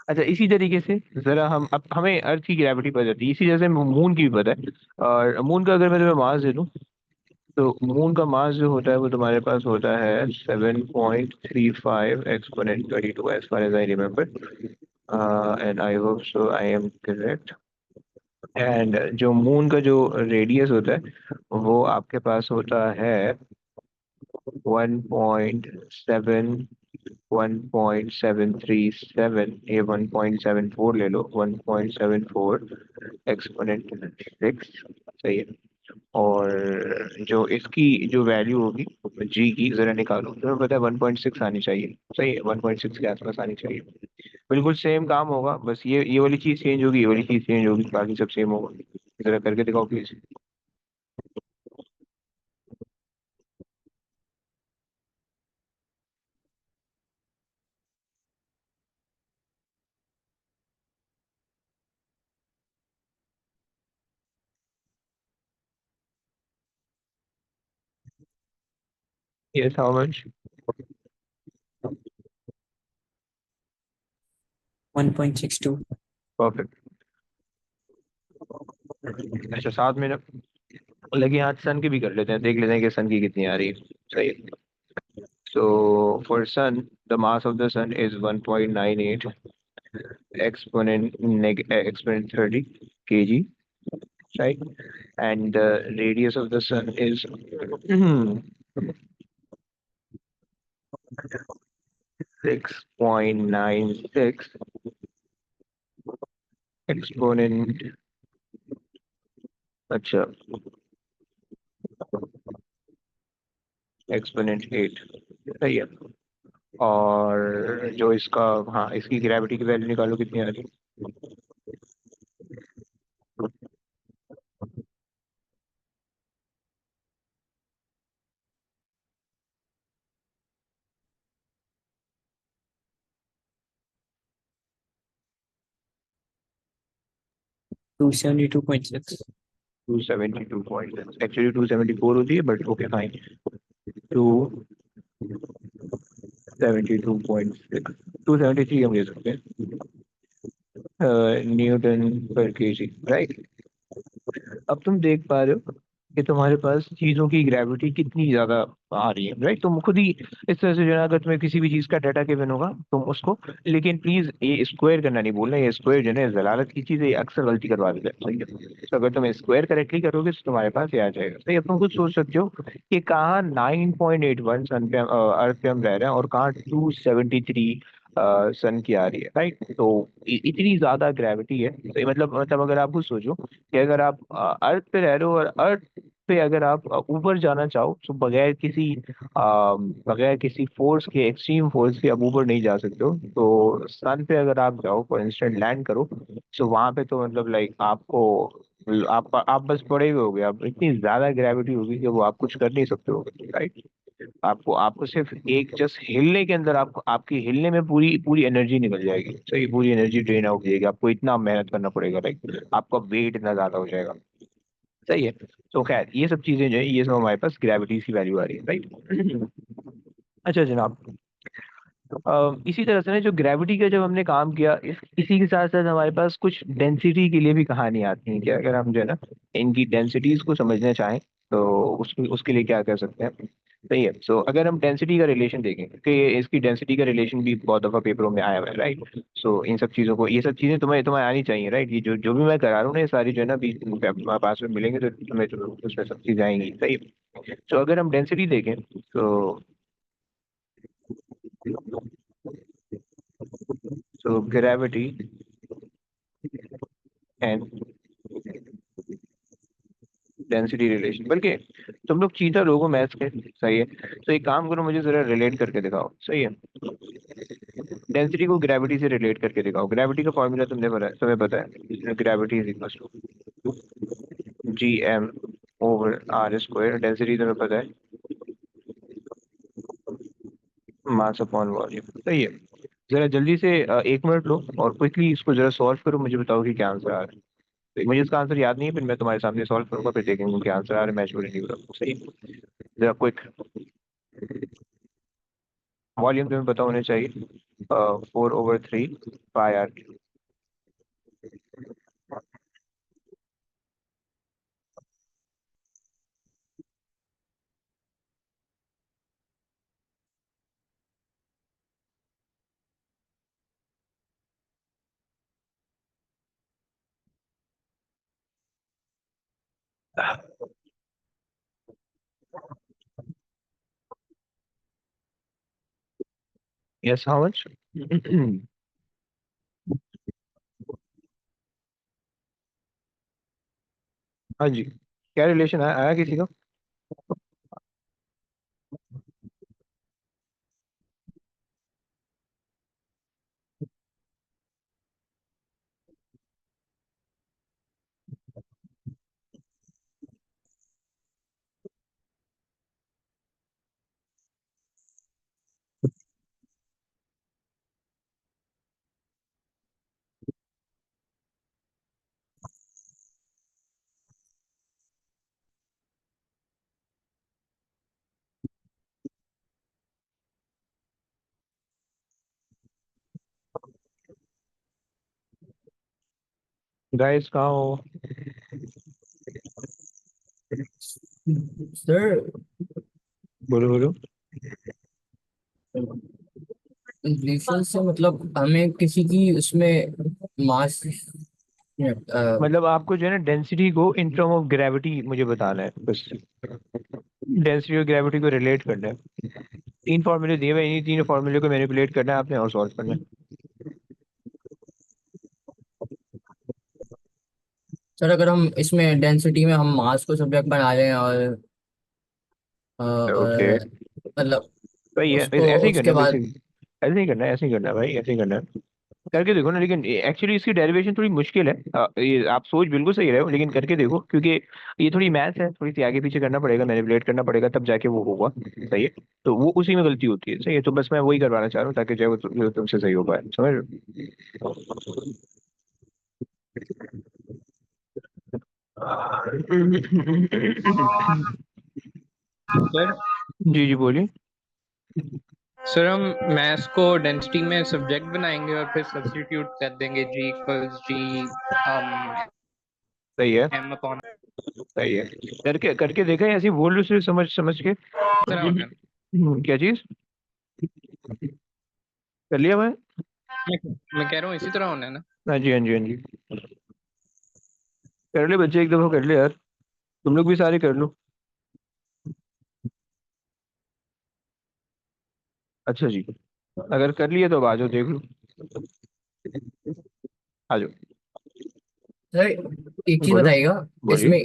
अच्छा, इसी तरीके से जरा हम, अब हमें अर्थ की ग्रेविटी पता जाती है, इसी जैसे मून की भी पता है। और मून का अगर मैं तुम्हें मास दे दूं, तो मून का मास जो होता है वो तुम्हारे पास होता है 7.35 exponent 22, as far as I remember, and I hope so I am correct. एंड जो मून का जो रेडियस होता है वो आपके पास होता है 1.7, 1.737, ये 1.74 ले लो, 1.74 एक्सपोनेंट 6, सही है। और जो इसकी जो वैल्यू होगी जी की, जरा निकालो, तुम्हें पता है 1.6 आनी चाहिए, सही है, 1.6 के आसपास आनी चाहिए। बिल्कुल सेम काम होगा, बस ये वाली चीज चेंज होगी, ये वाली चीज चेंज होगी, बाकी सब सेम होगा। जरा करके दिखाओ please. Yes, how much? 1.62। Perfect. अच्छा, 7 मिनट लगे हाथ, सन की भी कर लेते हैं, देख लेते हैं कि सन की कितनी आ रही है, सही है। So for Sun, the mass of the Sun is 1.98 exponent 30 kg, right? And the radius of the Sun is 6.96 exponent, अच्छा, एक्सपोनेंट 8, सही है। और जो इसका, हाँ, इसकी ग्रेविटी की वैल्यू निकालो कितनी आ रही 272.6. 272.6 एक्चुअली 274 होती है, बट ओके फाइन। 272.6, 273 हम ले सकते हैं न्यूटन पर केजी, राइट। अब तुम देख पा रहे हो कि तुम्हारे पास चीजों की ग्रेविटी कितनी ज्यादा आ रही है, राइट। तुम खुद ही इस तरह से जो है ना, अगर तुम्हें किसी भी चीज का डाटा गिवन होगा तुम उसको, लेकिन प्लीज ये स्क्वायर करना नहीं बोलना, ये स्क्वायर जो है ना जलालत की चीज है, ये अक्सर गलती करवा देता है, सही है। तो अगर तुम स्क्वायर करेक्टली करोगे तो तुम्हारे पास ये आ जाएगा, सही। अब तुम खुद सोच सकते हो कि कहाँ 9.81 सन पे अर्थ पे हम रह रहे हैं और कहाँ 273 सन की आ रही है, राइट। तो इतनी ज्यादा ग्रेविटी है, तो मतलब अगर आप खुद सोचो कि अगर आप अर्थ पे रह रहे हो और अर्थ पे अगर आप ऊपर जाना चाहो तो बगैर किसी फोर्स के, एक्सट्रीम फोर्स के आप ऊपर नहीं जा सकते हो। तो सन पे अगर आप जाओ, फॉर इंस्टेंट लैंड करो, तो वहां पे तो मतलब लाइक आपको, आप बस पड़े हुए होगे, आप इतनी ज्यादा ग्रेविटी होगी कि वो आप कुछ कर नहीं सकते हो, राइट। आपको आपको सिर्फ एक जस्ट हिलने के अंदर, आपको आपकी हिलने में पूरी पूरी एनर्जी निकल जाएगी, सही। पूरी एनर्जी ड्रेन आउट हो जाएगी, आपको इतना मेहनत करना पड़ेगा, राइट। आपका वेट इतना ज्यादा हो जाएगा, सही है। तो खैर ये सब चीजें जो है, ये सब हमारे पास ग्रेविटी की वैल्यू आ रही है, राइट। अच्छा जनाब, इसी तरह से ना जो ग्रेविटी का जब हमने काम किया, इसी के साथ साथ हमारे पास कुछ डेंसिटी के लिए भी कहानी आती है, कि अगर हम जो है ना इनकी डेंसिटीज को समझना चाहें तो उसके उसके लिए क्या कर सकते हैं, सही है। सो अगर हम डेंसिटी का रिलेशन देखें, कि इसकी डेंसिटी का रिलेशन भी बहुत दफा पेपरों में आया हुआ है, राइट। सो इन सब चीजों को, ये सब चीजें तुम्हें तुम्हें आनी चाहिए, राइट। ये जो जो भी मैं करा रहा हूँ ना, ये सारी जो है ना अभी तुम्हारे पास में मिलेंगे तो तुम्हें तो उसमें सब चीजें आएंगी, सही। तो अगर हम डेंसिटी देखें तो ग्रेविटी एंड डेंसिटी रिलेशन, बल्कि तुम लोग चीटर लोगो मैथ्स के, सही है। तो एक काम करो, मुझे जरा रिलेट करके दिखाओ, सही है। डेंसिटी को ग्रेविटी से रिलेट करके दिखाओ। ग्रेविटी का फॉर्मूला तुम्हें पता है, gravity is equal to Gm/r²। Density तुम्हें पता है, मास अपॉन वॉल्यूम, सही है। जरा जल्दी से 1 मिनट लो और क्विकली इसको जरा सॉल्व करो, मुझे बताओ कि क्या आंसर आ रहा है। तो मुझे इसका आंसर याद नहीं है, फिर मैं तुम्हारे सामने सॉल्व करूंगा, फिर देखेंगे क्या आंसर आ रहा है, मैच नहीं हो रहा, सही है। जरा क्विक। वॉल्यूम तुम्हें पता होना चाहिए, 4/3 पाई आर। Yes, how much? हाँ जी, क्या रिलेशन आया आया किसी का? गाइस कहाँ हो? सर, बोलो बोलो। रिलेशन से मतलब हमें किसी की उसमें मास, मतलब आपको जो है ना डेंसिटी को इन टर्म ऑफ ग्रेविटी मुझे बताना है बस। डेंसिटी और ग्रेविटी को रिलेट करना है। 3 फॉर्मूले दिए हुए हैं, इन्हीं 3 फॉर्मूले को मैनिपुलेट करना है आपने और सॉल्व करना सर अगर हम इसमें डेंसिटी में हम मास को सब्जेक्ट बना लें है। ओके, मतलब सही है, उसको ऐसे ही करना उसके है बाद। बेसिक। ऐसे ही करना है, ऐसे ही करना है भाई, ऐसे ही करना है। करके देखो ना, लेकिन एक्चुअली इसकी डेरिवेशन थोड़ी मुश्किल है। ये आप सोच बिल्कुल सही रहे हो, लेकिन करके देखो, क्योंकि ये थोड़ी मैथ्स है, थोड़ी सी आगे पीछे करना पड़ेगा, मैनिपुलेट करना पड़ेगा, तब जाके वो होगा, सही है। तो वो उसी में गलती होती है, सही है। तो बस मैं वही करवाना चाह रहा हूँ ताकि जो है वो तुमसे सही हो पाए, समझ रहे हो? सर जी जी बोलिए। सर हम मैथ्स को डेंसिटी में सब्जेक्ट बनाएंगे और फिर सब्स्टिट्यूट कर देंगे जी इक्वल्स जी सही है। एम अपॉन सही है। करके करके देखा है, ऐसे ही बोल रहे हो सिर्फ समझ समझ के। तरह होना है। क्या चीज? कर लिया मैं। मैं कह रहा हूँ इसी तरह होना है ना। हाँ जी हाँ जी हाँ जी। कर ले बच्चे, एक दफा कर ले यार। तुम लोग भी सारे कर लो। अच्छा जी। अगर कर लिए तो अब आ जाओ देख लो। आ जाओ। सर एक चीज बोलो। बताइएगा। बोलिए।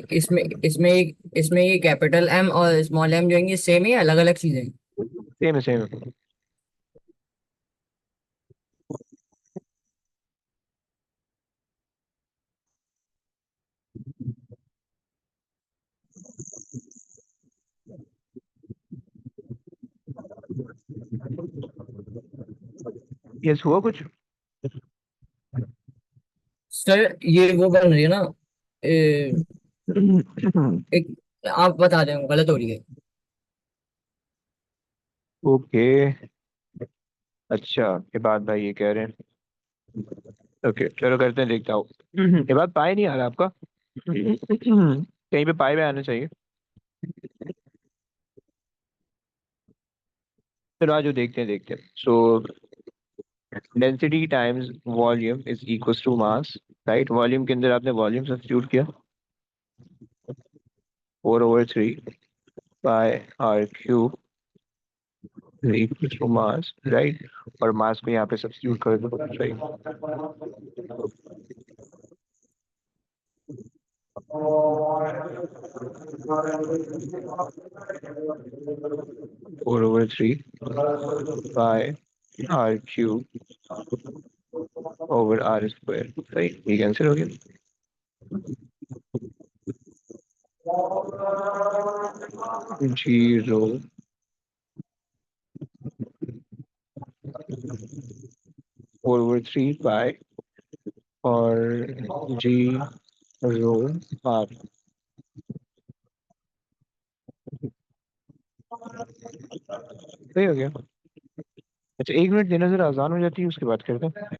इसमें ये कैपिटल एम और स्मॉल एम जो है सेम ही अलग अलग चीजें हैं? सेम है सेम है। यस हुआ कुछ? सर ये वो बन रही है ना, एक, आप बता दें गलत हो रही है। ओके। अच्छा, ये बात भाई ये कह रहे हैं। ओके चलो करते हैं, देखता हूँ। ये बात पाए नहीं आ रहा आपका? कहीं पे पाए में आना चाहिए। चलो आज देखते हैं देखते हैं। So density times volume is equal to mass. Right, volume के अंदर आपने वॉल्यूम सब्स्टिट्यूट किया, 4/3 by R cube equal to mass. Right, और मास को यहाँ पे सब्स्टिट्यूट कर दो। Right, 4/3 by R cube over R square. Right, ये कैंसिल हो गया। जीरो ओवर थ्री बाय और जी रो आर। सही हो गया। अच्छा, 1 मिनट देना, जरा आसान हो जाती है उसके बाद करते हैं।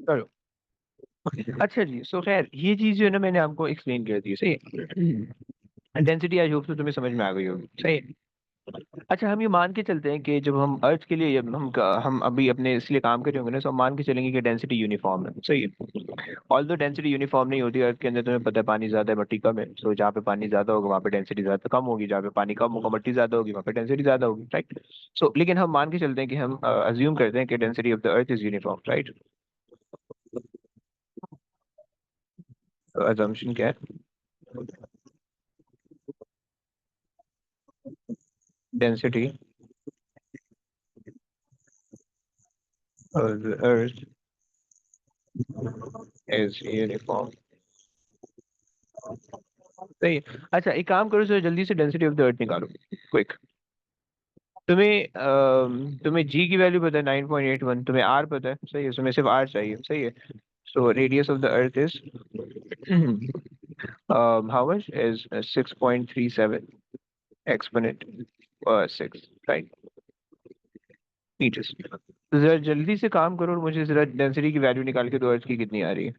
चलो। अच्छा जी, सो खैर ये चीज जो है ना मैंने आपको एक्सप्लेन कर दी, सही है। डेंसिटी आई होप तो तुम्हें समझ में आ गई होगी, सही है। अच्छा, हम ये मान के चलते हैं कि जब हम अर्थ के लिए, जब हम अभी अपने इसलिए काम कर रहे होंगे ना, तो हम मान के चलेंगे कि डेंसिटी यूनिफॉर्म है, सही है। ऑल दो डेंसिटी यूनिफॉर्म नहीं होती अर्थ के अंदर, तुम्हें पता है पानी ज्यादा है मट्टी कम है। सो जहाँ पे पानी ज्यादा होगा वहाँ पे डेंसिटी ज्यादा कम होगी, जहाँ पे पानी कम होगा मट्टी ज्यादा होगी वहाँ पे डेंसिटी ज्यादा होगी, राइट। सो लेकिन हम मान के चलते हैं कि हम अज्यूम करते हैं कि density of the earth is uniform, right. Assumption क्या है? Density of the earth is uniform. सही है। अच्छा एक काम करो सर, जल्दी से डेंसिटी ऑफ द अर्थ निकालो, क्विक। तुम्हें जी की वैल्यू पता है 9.81, तुम्हें आर पता है, सही है, तुम्हें सिर्फ आर चाहिए, सही है। So radius of the earth is how much is 6.37 exponent 6, right, metres. तो जरा जल्दी से काम करो और मुझे जरा डेंसिटी की वैल्यू निकाल के दो, अर्थ की कितनी आ रही है।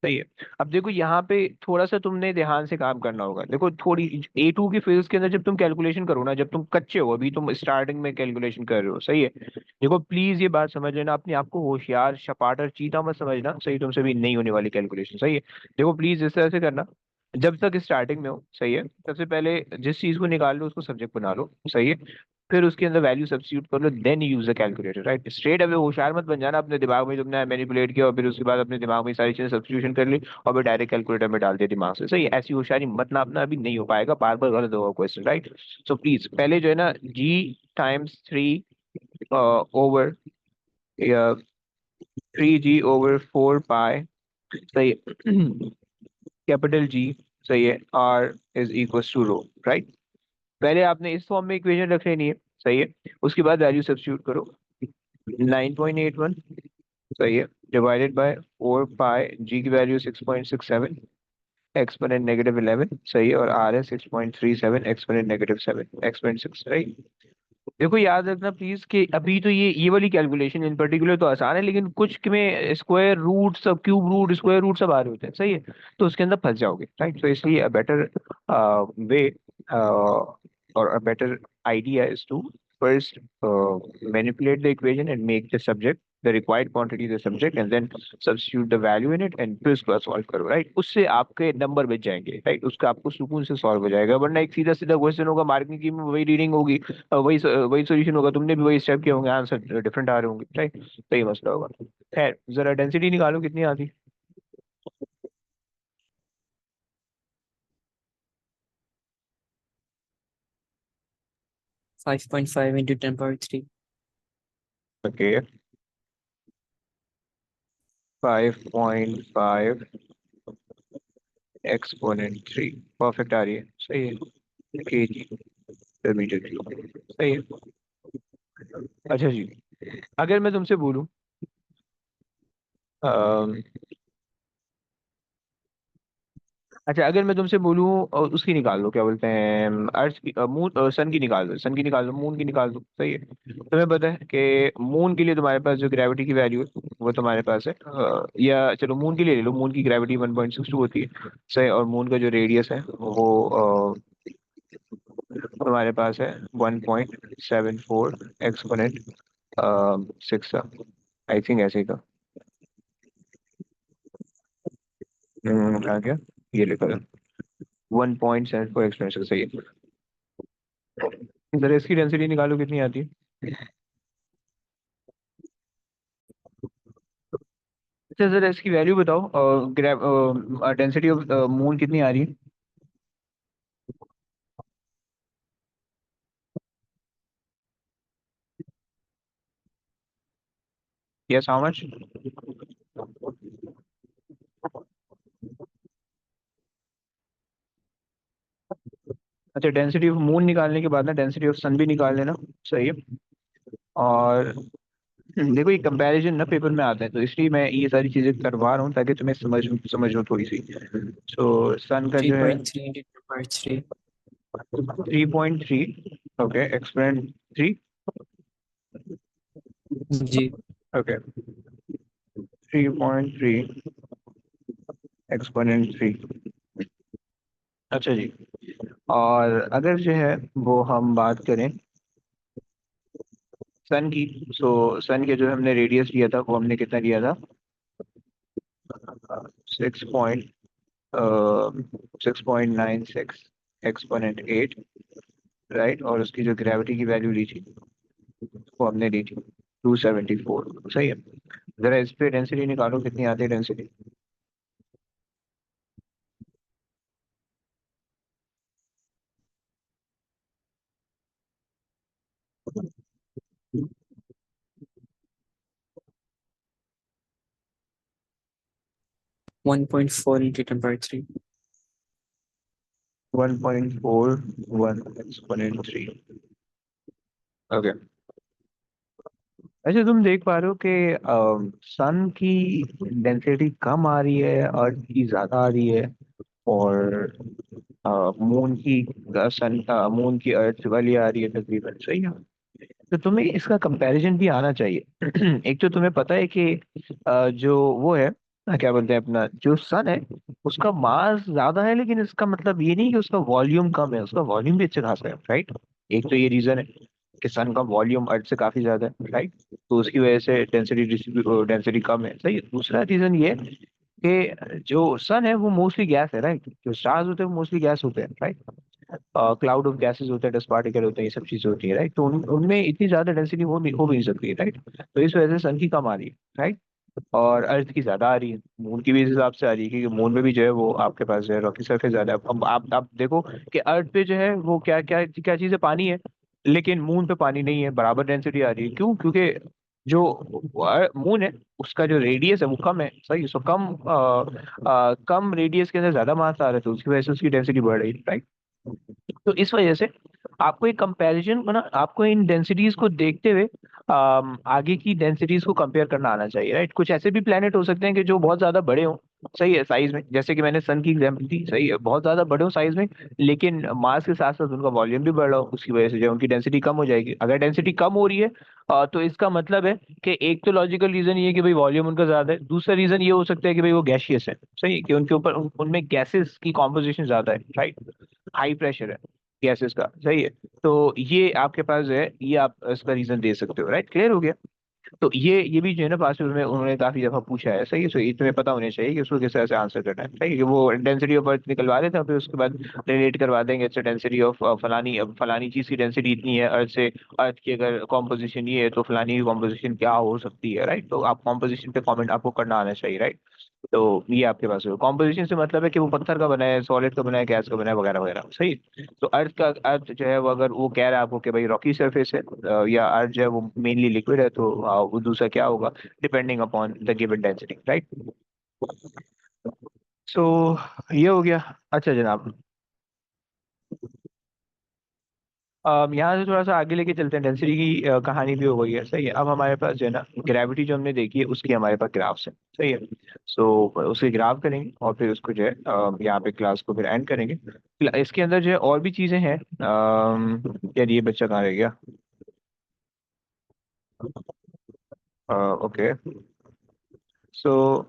सही है। अब देखो यहाँ पे थोड़ा सा तुमने ध्यान से काम करना होगा। देखो थोड़ी A2 की फेज के अंदर जब तुम कैलकुलेशन करो ना, जब तुम कच्चे हो, अभी तुम स्टार्टिंग में कैलकुलेशन कर रहे हो, सही है। देखो प्लीज ये बात समझ लेना, अपने आप को होशियार शपाटर चीता मत समझना, सही, तुमसे भी नहीं होने वाली कैलकुलेशन, सही है। देखो प्लीज इस तरह से करना, जब तक स्टार्टिंग में हो, सही है, सबसे पहले जिस चीज को निकाल लो उसको सब्जेक्ट बना लो, सही है। फिर उसके अंदर वैल्यू सब्स्टिट्यूट कर लो, then use the calculator, right. Straight away होशियार मत बन जाना, अपने दिमाग में तुमने मैनिपुलेट किया और फिर उसके बाद अपने दिमाग में सारी चीजें सब्स्टिट्यूशन कर ली और फिर डायरेक्ट कैलकुलेटर में डाल दिया दिमाग से, सही है। ऐसी होशियारी मत नापना, अभी नहीं हो पाएगा, बार बार गलत होगा क्वेश्चन, राइट। सो प्लीज पहले जो है ना, G times 3 ओवर, या 3G/4 पाई, सही है। कैपिटल जी, सही है, R is equal to rho, right. पहले आपने इस फॉर्म में इक्वेशन रख लेनी है, सही है। उसके बाद वैल्यू सब्स्टिट्यूट करो, 9.81, सही है, डिवाइडेड बाय 4 पाई, जी की वैल्यू 6.67 एक्सपोनेंट -11, सही है, और आर है 6.37 एक्सपोनेंट -7 एक्सपोनेंट 6, राइट। देखो याद रखना प्लीज कि अभी तो ये वाली कैलकुलेशन इन पर्टिकुलर तो आसान है, लेकिन कुछ में स्क्वायर रूट सब, क्यूब रूट, स्क्वायर रूट सब आ रहे होते हैं, सही है। तो उसके अंदर फंस जाओगे, राइट। तो इसलिए a better way or a better idea is to first manipulate the equation and make the subject the required quantity the subject, and then substitute the value in it and फिर उसको सॉल्व करो, राइट। उससे आपके नंबर बच जाएंगे, राइट, उसका आपको सुकून से सॉल्व हो जाएगा। वरना एक सीधा सीधा क्वेश्चन होगा, मार्किंग की में वही रीडिंग होगी, वही सॉल्यूशन होगा, तुमने भी वही स्टेप किए होंगे, आंसर डिफरेंट आ रहे होंगे, राइट। तो ये मसला होगा। खैर जरा डेंसिटी निकालो कितनी आती। 5.5 into 10 power 3. Okay, 5.5 exponent 3, perfect आ रही है, सही है, केजी पर मीटर क्यूब, सही है। अच्छा जी, अगर मैं तुमसे बोलूं अम, अच्छा अगर मैं तुमसे बोलूं और उसकी निकाल लो, क्या बोलते हैं, अर्थ की, मून, सन की निकाल दो, सन की निकाल दो, मून की निकाल दो, सही है। तुम्हें पता है कि मून के लिए तुम्हारे पास जो ग्रेविटी की वैल्यू है वो तुम्हारे पास है, या चलो मून के लिए ले लो, मून की ग्रेविटी 1.62 होती है, सही। और मून का जो रेडियस है वो तुम्हारे पास है 1.74 एक्सपोनेंट 6, आई थिंक ऐसे ही था। आ गया, ये लिखा था 1.74 एक्सपोनेंशियल, सही है। जरा इसकी डेंसिटी निकालो कितनी आती है। अच्छा जरा इसकी वैल्यू बताओ, ग्रेव डेंसिटी ऑफ मून कितनी आ रही है। Yes, how much. अच्छा डेंसिटी ऑफ मून निकालने के बाद ना डेंसिटी ऑफ सन भी निकाल लेना, सही है। और देखो ये कंपैरिजन ना पेपर में आता है, तो इसलिए मैं ये सारी चीजें करवा रहा हूँ ताकि तुम्हें समझ हो थोड़ी सी। सो सन का जो है 3.3 into 10 power 3. 3.3, ओके, एक्सपोनेंट 3, जी. Okay, 3.3 exponent 3। अच्छा जी, और अगर जो है वो हम बात करें सन की, सो सन के जो हमने रेडियस लिया था वो हमने कितना लिया था, 6.96 एक्सपोनेंट 8, राइट। और उसकी जो ग्रेविटी की वैल्यू ली थी वो हमने ली थी 274, सही है। जरा इस पे डेंसिटी निकालो कितनी आती है density. 1.4 into 10 power 3. 1.41 exponent 3। Okay. अच्छा, तुम देख पा रहे हो कि सन की डेंसिटी कम आ रही है, अर्थ की ज्यादा आ रही है, और मून की सन मून की अर्थ वाली आ रही है तकरीबन, सही है। तो तुम्हें इसका कंपैरिजन भी आना चाहिए। एक तो तुम्हें पता है कि जो वो है, क्या बोलते हैं, अपना जो सन है उसका मास ज्यादा है, लेकिन इसका मतलब ये नहीं कि उसका वॉल्यूम कम है, उसका वॉल्यूम भी अच्छा खासा है, राइट। एक तो ये रीजन है कि सन का वॉल्यूम अर्थ से काफी ज्यादा है, राइट। तो उसकी वजह से डेंसिटी कम है, सही है। दूसरा रीजन ये है कि जो सन है वो मोस्टली गैस है, राइट। जो स्टार्स होते हैं वो मोस्टली गैस होते हैं, राइट। क्लाउड ऑफ गैसेस होते हैं, डस्ट पार्टिकल होते हैं, ये सब चीजें होती है, राइट। तो उनमें इतनी ज्यादा डेंसिटी हो भी नहीं सकती है, राइट। तो इस वजह से सन की कम आ रही है, राइट। और अर्थ की ज्यादा आ रही है, मून की भी इस हिसाब से आ रही है, क्योंकि मून में भी जो है वो आपके पास जो है रॉकी सरफेस ज्यादा है। अब आप देखो कि अर्थ पे जो है वो क्या क्या क्या चीज है, पानी है। लेकिन मून पे पानी नहीं है, बराबर डेंसिटी आ रही है। क्यों? क्योंकि जो मून है उसका जो रेडियस है वो कम है, सही। सो कम रेडियस के अंदर ज्यादा मास आ रहा है, तो उसकी वजह से उसकी डेंसिटी बढ़ रही है, राइट। तो इस वजह से आपको एक कंपैरिजन ना, आपको इन डेंसिटीज को देखते हुए आगे की डेंसिटीज को कंपेयर करना आना चाहिए, राइट। कुछ ऐसे भी प्लेनेट हो सकते हैं कि जो बहुत ज्यादा बड़े हों, सही है, साइज में, जैसे कि मैंने सन की एग्जांपल दी, सही है, बहुत ज्यादा बड़े हो साइज में, लेकिन मास के साथ साथ उनका वॉल्यूम भी बढ़ रहा हो, उसकी वजह से जो है उनकी डेंसिटी कम हो जाएगी। अगर डेंसिटी कम हो रही है तो इसका मतलब है कि एक तो लॉजिकल रीजन ये है कि भाई वॉल्यूम उनका ज्यादा है। दूसरा रीजन ये हो सकता है कि भाई वो गैशियस है, सही है, कि उनके ऊपर उनमें गैसेस की कॉम्पोजिशन ज्यादा है, राइट। हाई प्रेशर है गैसेस का, सही है। तो ये आपके पास जो है, ये आप इसका रीजन दे सकते हो, राइट। क्लियर हो गया? तो ये भी जो है ना, पास्ट में उन्होंने काफी दफा पूछा है, सही है। सो ये तुम्हें पता होना चाहिए कि उसको किस तरह से आंसर करना है, सही है। कि वो डेंसिटी ऑफ अर्थ निकलवा देते हैं, फिर उसके बाद रिलेट करवा देंगे इससे, डेंसिटी ऑफ फलानी, अब फलानी चीज की डेंसिटी इतनी है अर्थ से, अर्थ की अगर कॉम्पोजिशन ये है तो फलानी की कॉम्पोजिशन क्या हो सकती है, राइट। तो आप कॉम्पोजिशन पे कमेंट आपको करना आना चाहिए, राइट। तो ये आपके पास है। कॉम्पोजिशन से मतलब है कि वो पत्थर का बना है, सॉलिड का बना है, गैस का बना है, वगैरह वगैरह, सही। तो अर्थ जो है वो, अगर वो कह रहा है आपको कि भाई रॉकी सरफेस है, या अर्थ जो है वो मेनली लिक्विड है, तो वो दूसरा क्या होगा, depending upon the given density, right. So ये हो गया। अच्छा जनाब, यहाँ से थोड़ा सा आगे लेके चलते हैं। डेंसिटी की कहानी भी हो गई है, सही है। अब हमारे पास जो है ना, ग्रेविटी जो हमने देखी है उसकी हमारे पास ग्राफ्स है, सही है। सो उसके ग्राफ करेंगे और फिर उसको जो है यहाँ पे क्लास को फिर एंड करेंगे। इसके अंदर जो है और भी चीजें हैं। यार ये बच्चा कहाँ रह गया? ओके। सो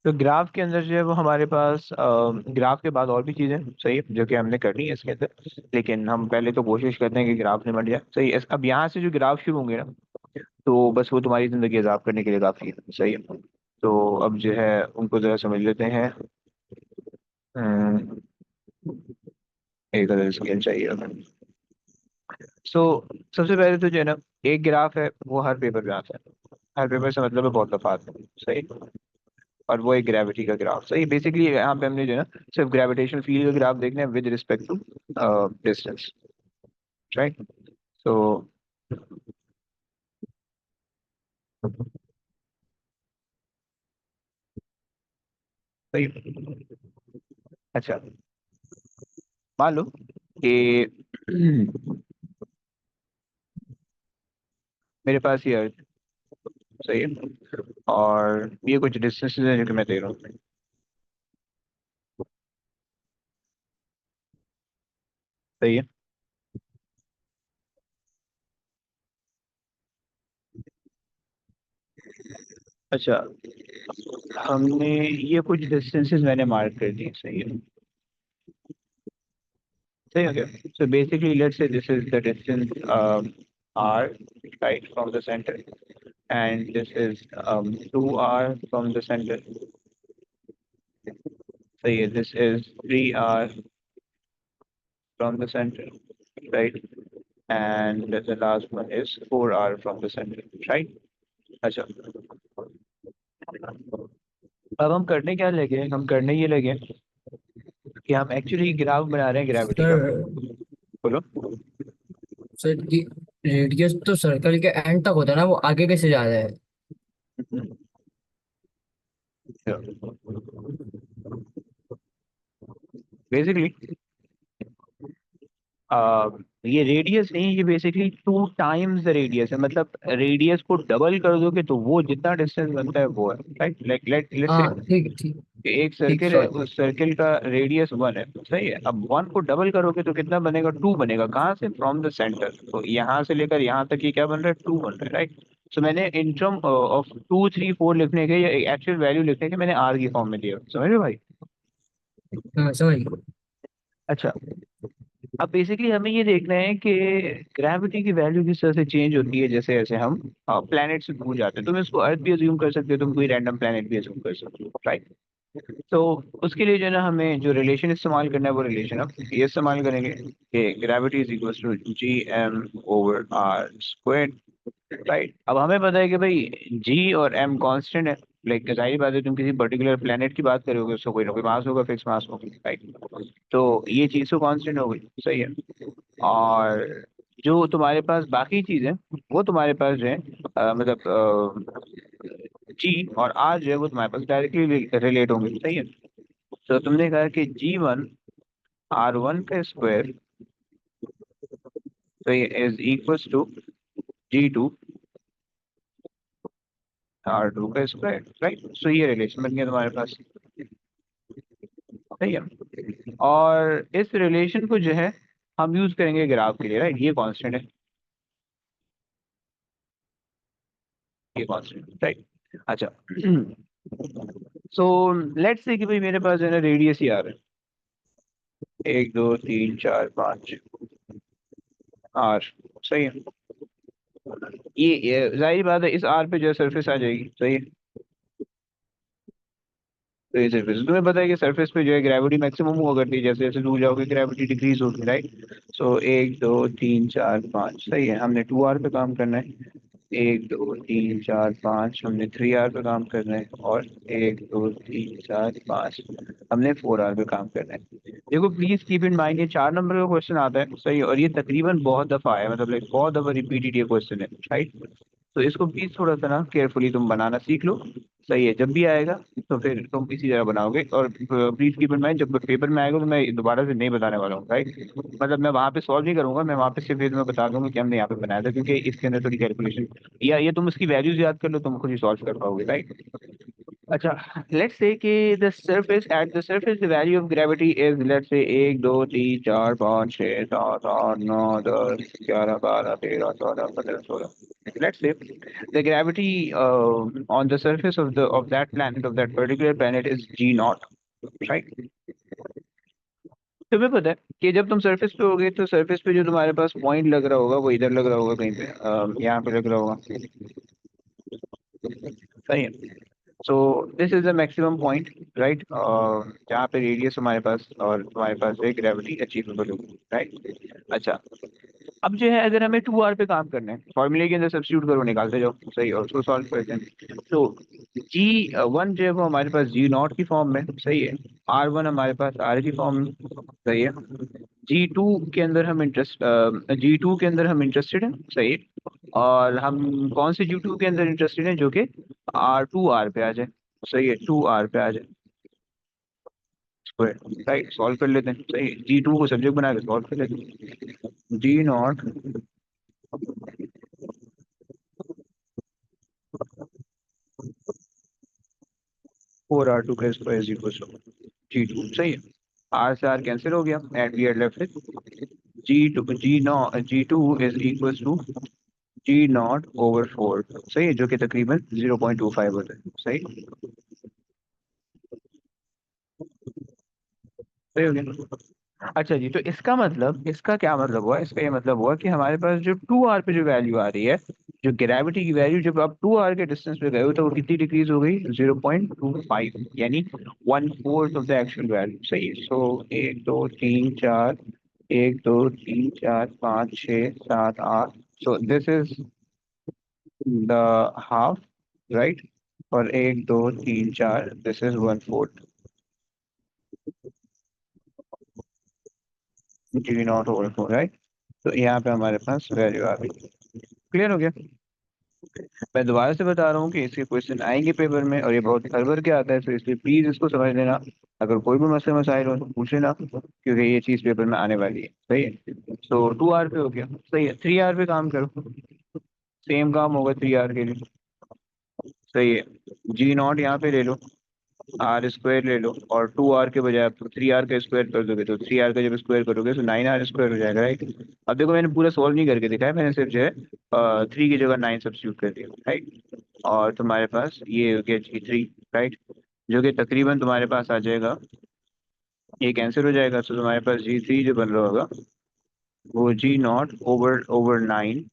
तो ग्राफ के अंदर जो है वो हमारे पास ग्राफ के बाद और भी चीजें, सही है, जो कि हमने करनी है इसके अंदर। लेकिन हम पहले तो कोशिश करते हैं कि ग्राफ निमट जाए, सही है। अब यहाँ से जो ग्राफ शुरू होंगे ना, तो बस वो तुम्हारी जिंदगी आजाद करने के लिए काफी है, सही है। तो अब जो है उनको जरा समझ लेते हैं। हम्म, एक अदर स्केल चाहिए हमें। सो सबसे पहले तो जो है ना, एक ग्राफ है वो हर पेपर में आता है। हर पेपर से मतलब है बहुत दफात है, सही। और वो एक ग्रेविटी का ग्राफ, सही। बेसिकली यहाँ पे हमने जो है ना, सिर्फ ग्रेविटेशनल फील्ड का ग्राफ देखना है with respect to distance, right. So सही। अच्छा, मान लो कि मेरे पास ये अर्थ, सही है, और ये कुछ डिस्टेंसेस हैं जो कि मैं दे रहा हूँ, सही है। अच्छा, हमने ये कुछ डिस्टेंसेस मैंने मार्क कर दिए, सही है। सही हो गया। So basically let's say this is the distance r, right, from the center, and this is 2r from the center, सही है। this is 3r from the center, right, and the last one is 4r from the center, right। अच्छा, अब हम करने क्या लगे, हम करने ये लगे कि हम एक्चुअली ग्राफ बना रहे हैं ग्रेविटी का। सर बोलो। सर की रेडियस तो सर्कल के एंड तक होता है ना, वो आगे कैसे जा रहा है? बेसिकली ये रेडियस नहीं, ये बेसिकली 2 टाइम्स द रेडियस है, मतलब रेडियस को डबल कर दोगे तो वो जितना डिस्टेंस बनता है वो है, राइट। लाइक लेट्स से हाँ ठीक ठीक। एक ठीक सर्किल है, सॉरी। उस सर्किल का रेडियस 1 है, सही है। अब 1 को डबल करोगे तो कितना बनेगा, 2 बनेगा। कहाँ से, फ्रॉम द सेंटर। तो यहाँ से लेकर यहाँ तक ये क्या बन रहा है, 2 बन रहा है, राइट। सो मैंने इन टर्म ऑफ 2 3 4 लिखने के या एक्चुअल वैल्यू लिखने के मैंने आर की फॉर्म में दिया, समझ रहे हो भाई। हाँ समझ गया। अच्छा, अब बेसिकली हमें ये देखना है कि ग्रेविटी की वैल्यू किस तरह से चेंज होती है जैसे जैसे हम प्लेनेट से दूर जाते हैं। तुम इसको अर्थ भी अज्यूम कर सकते हो, तुम कोई रैंडम प्लेनेट भी अज्यूम कर सकते हो, राइट। तो उसके लिए जो है ना, हमें जो रिलेशन इस्तेमाल करना है वो रिलेशन अब ये इस्तेमाल करेंगे कि gravity is equal to G M over R square, right. अब हमें पता है कि भाई जी और एम कांस्टेंट है। लाइक जाहिर बात है, तुम किसी पर्टिकुलर प्लेनेट की बात करोगे, उसका कोई ना कोई मास होगा, फिक्स मास होगा, राइट। तो ये चीज़ तो कांस्टेंट हो गई, सही है। और जो तुम्हारे पास बाकी चीज़ है वो तुम्हारे पास जो है मतलब जी और आर जो है वो तुम्हारे पास डायरेक्टली रिलेट होंगे, सही है। तो तुमने कहा कि G1 R1 का स्क्वायर, तो ये is equal to G2 R2 का स्क्वायर, राइट। सो ये रिलेशन बन गया तुम्हारे पास, सही है। और इस रिलेशन को जो है हम यूज करेंगे ग्राफ के लिए, राइट। ये कांस्टेंट है, ये कांस्टेंट, राइट। अच्छा सो लेट्स से कि भाई मेरे पास है ना रेडियस ही आ रहा है 1 2 3 4 5 आर, सही है। ये जाहिर बात है इस आर पे जो है सरफेस आ जाएगी, सही है। तो ये सरफेस तुम्हें पता है कि सरफेस पे जो है ग्रेविटी मैक्सिमम हुआ करती है, जैसे जैसे दूर जाओगे ग्रेविटी डिक्रीज होगी, राइट। सो 1 2 3 4 5, सही है। हमने 2 आर पे काम करना है, 1 2 3 4 5 हमने 3 आर पे काम करना है, और 1 2 3 4 5 हमने 4 आर पे काम करना है। देखो प्लीज कीप इन माइंड, ये 4 नंबर का क्वेश्चन आता है, सही है। और ये तकरीबन बहुत दफा आया है, मतलब लाइक बहुत दफा रिपीटेड ये क्वेश्चन है, राइट। तो इसको प्लीज थोड़ा सा ना केयरफुली तुम बनाना सीख लो, सही है। जब भी आएगा तो फिर तुम इसी तरह बनाओगे। और प्लीज कीप इन माइंड, जब पेपर में आएगा तो मैं दोबारा से नहीं बताने वाला हूँ, राइट। मतलब मैं वहाँ पे सॉल्व नहीं करूंगा, मैं वहाँ पे सिर्फ ये तुम्हें बता दूंगा कि हमने यहाँ पे बनाया था, क्योंकि इसके अंदर थोड़ी कैलकुलेशन, या ये तुम उसकी वैल्यूज याद कर लो, तुम खुद ही सॉल्व कर पाओगे, राइट। अच्छा, लेट्स से कि the surface at the surface the value of gravity is, let's say 1 2 3 4 5 6 7 8 9 10 11 12 13 14 15 16। Let's say the gravity on the surface of that planet, of that particular planet, is G naught, right? तुम्हें पता है कि जब तुम सरफेस पे होगे तो सरफेस पे जो तुम्हारे पास पॉइंट लग रहा होगा वो इधर लग रहा होगा, कहीं पे यहाँ पे लग रहा होगा, सही है। सो this is the maximum point, right, जहाँ पे रेडियस हमारे पास और तुम्हारे पास है ग्रेविटी अचीवेबल होगी, राइट। अच्छा, अब जो है अगर हमें 2 आर पे काम करना है, फॉर्मूले के अंदर सब्स्टिट्यूट करो, निकालते जाओ, सही, और उसको सॉल्व करते हैं। तो G1 जो है वो हमारे पास G0 की फॉर्म में, सही है। R1 हमारे पास R की फॉर्म में, सही है। G2 के अंदर हम G2 के अंदर हम इंटरेस्टेड हैं, सही है। और हम कौन से G2 के अंदर इंटरेस्टेड हैं, जो कि R2 R पे आ जाए, सही है, 2 R पे आ जाए, राइट। सॉल्व कर लेते हैं, सही। G2 को सब्जेक्ट बना के सॉल्व कर लेते हैं। G0 4 R2 का square is equal to G2, सही है। R से R कैंसिल हो गया, and we are left with G2 is equal to G0/4, सही है, जो कि तकरीबन 0.25 होता है, सही, सही हो गया। अच्छा जी, तो इसका मतलब, इसका क्या मतलब हुआ, इसका ये मतलब हुआ कि हमारे पास जो 2 आर पे जो वैल्यू आ रही है, जो ग्रेविटी की वैल्यू, जब आप 2 आर के डिस्टेंस पे गए हो तो वो कितनी डिक्रीज हो गई, 0.25, यानी 1/4 ऑफ द एक्चुअल वैल्यू, सही है। सो 1 2 3 4, 1 2 3 4 5 6 7 8, सो this is the half, right. और 1 2 3 4, दिस इज 1/4 G0/4, राइट। तो यहाँ पे हमारे पास वैल्यू आ गई, क्लियर हो गया। मैं दोबारा से बता रहा हूँ कि इसके क्वेश्चन आएंगे पेपर में और ये बहुत भर भर के आता है, तो इसलिए प्लीज इसको समझ लेना। अगर कोई भी मसले मसाइल हो तो पूछ लेना, क्योंकि ये चीज पेपर में आने वाली है। सही है। तो 2 आवर पे हो गया, सही है। 3 आवर पे काम करो, सेम काम होगा 3 आवर के लिए। सही है। जी नॉट यहाँ पे ले लो, आर स्क्वायर ले लो, और 2 आवर के बजाय आप 3 आवर का स्क्वायर कर दोगे, तो 3 आवर का जब स्क्वायर करोगे तो 9 आवर स्क्वायर हो जाएगा, राइट। अब देखो मैंने पूरा सॉल्व नहीं करके दिखाया, मैंने सिर्फ जो है 3 की जगह 9 सब्स्टिट्यूट कर दिया, राइट। और तुम्हारे पास ये हो गया G3, राइट, जो कि तकरीबन तुम्हारे पास आ जाएगा, ये कैंसिल हो जाएगा, तो तुम्हारे पास G3 जो बन रहा होगा वो G0/9।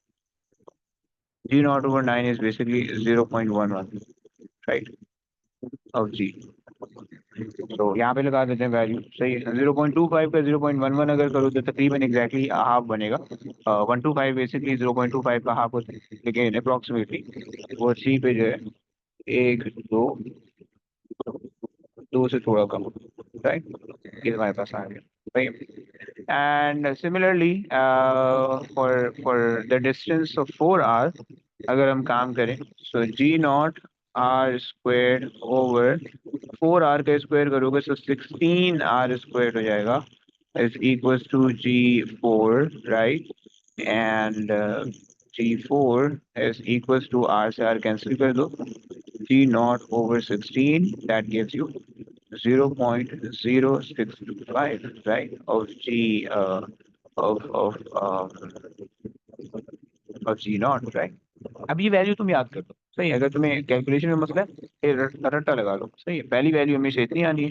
G0/9 is basically 0.11, right, of g. तो यहाँ पे लगा देते हैं वैल्यू, सही है। 0.25 का 0.11 अगर करो तो तकरीबन एग्जैक्टली हाफ बनेगा। 125 बेसिकली 0.25 का हाफ होता है, लेकिन अप्रोक्सीमेटली वो सी पे जो है एक दो, दो से थोड़ा कम, राइट। ये हमारे पास आ गया, सही। And similarly for the distance of 4 hour अगर हम काम करें, so G0 r² over 4 hour का स्क्वायर करोगे तो 16 r² हो जाएगा, इज इक्वल टू G4, राइट। And G4 is equal to R से आर कैंसिल कर दो, G0/16, that gives you 0.0625, right, of G of G0, right। अब ये वैल्यू तुम याद कर दो, सही है। अगर तुम्हें कैलकुलेशन में मसला है, ये रट्टा लगा लो, सही है। पहली वैल्यू हमेशा इतनी आनी है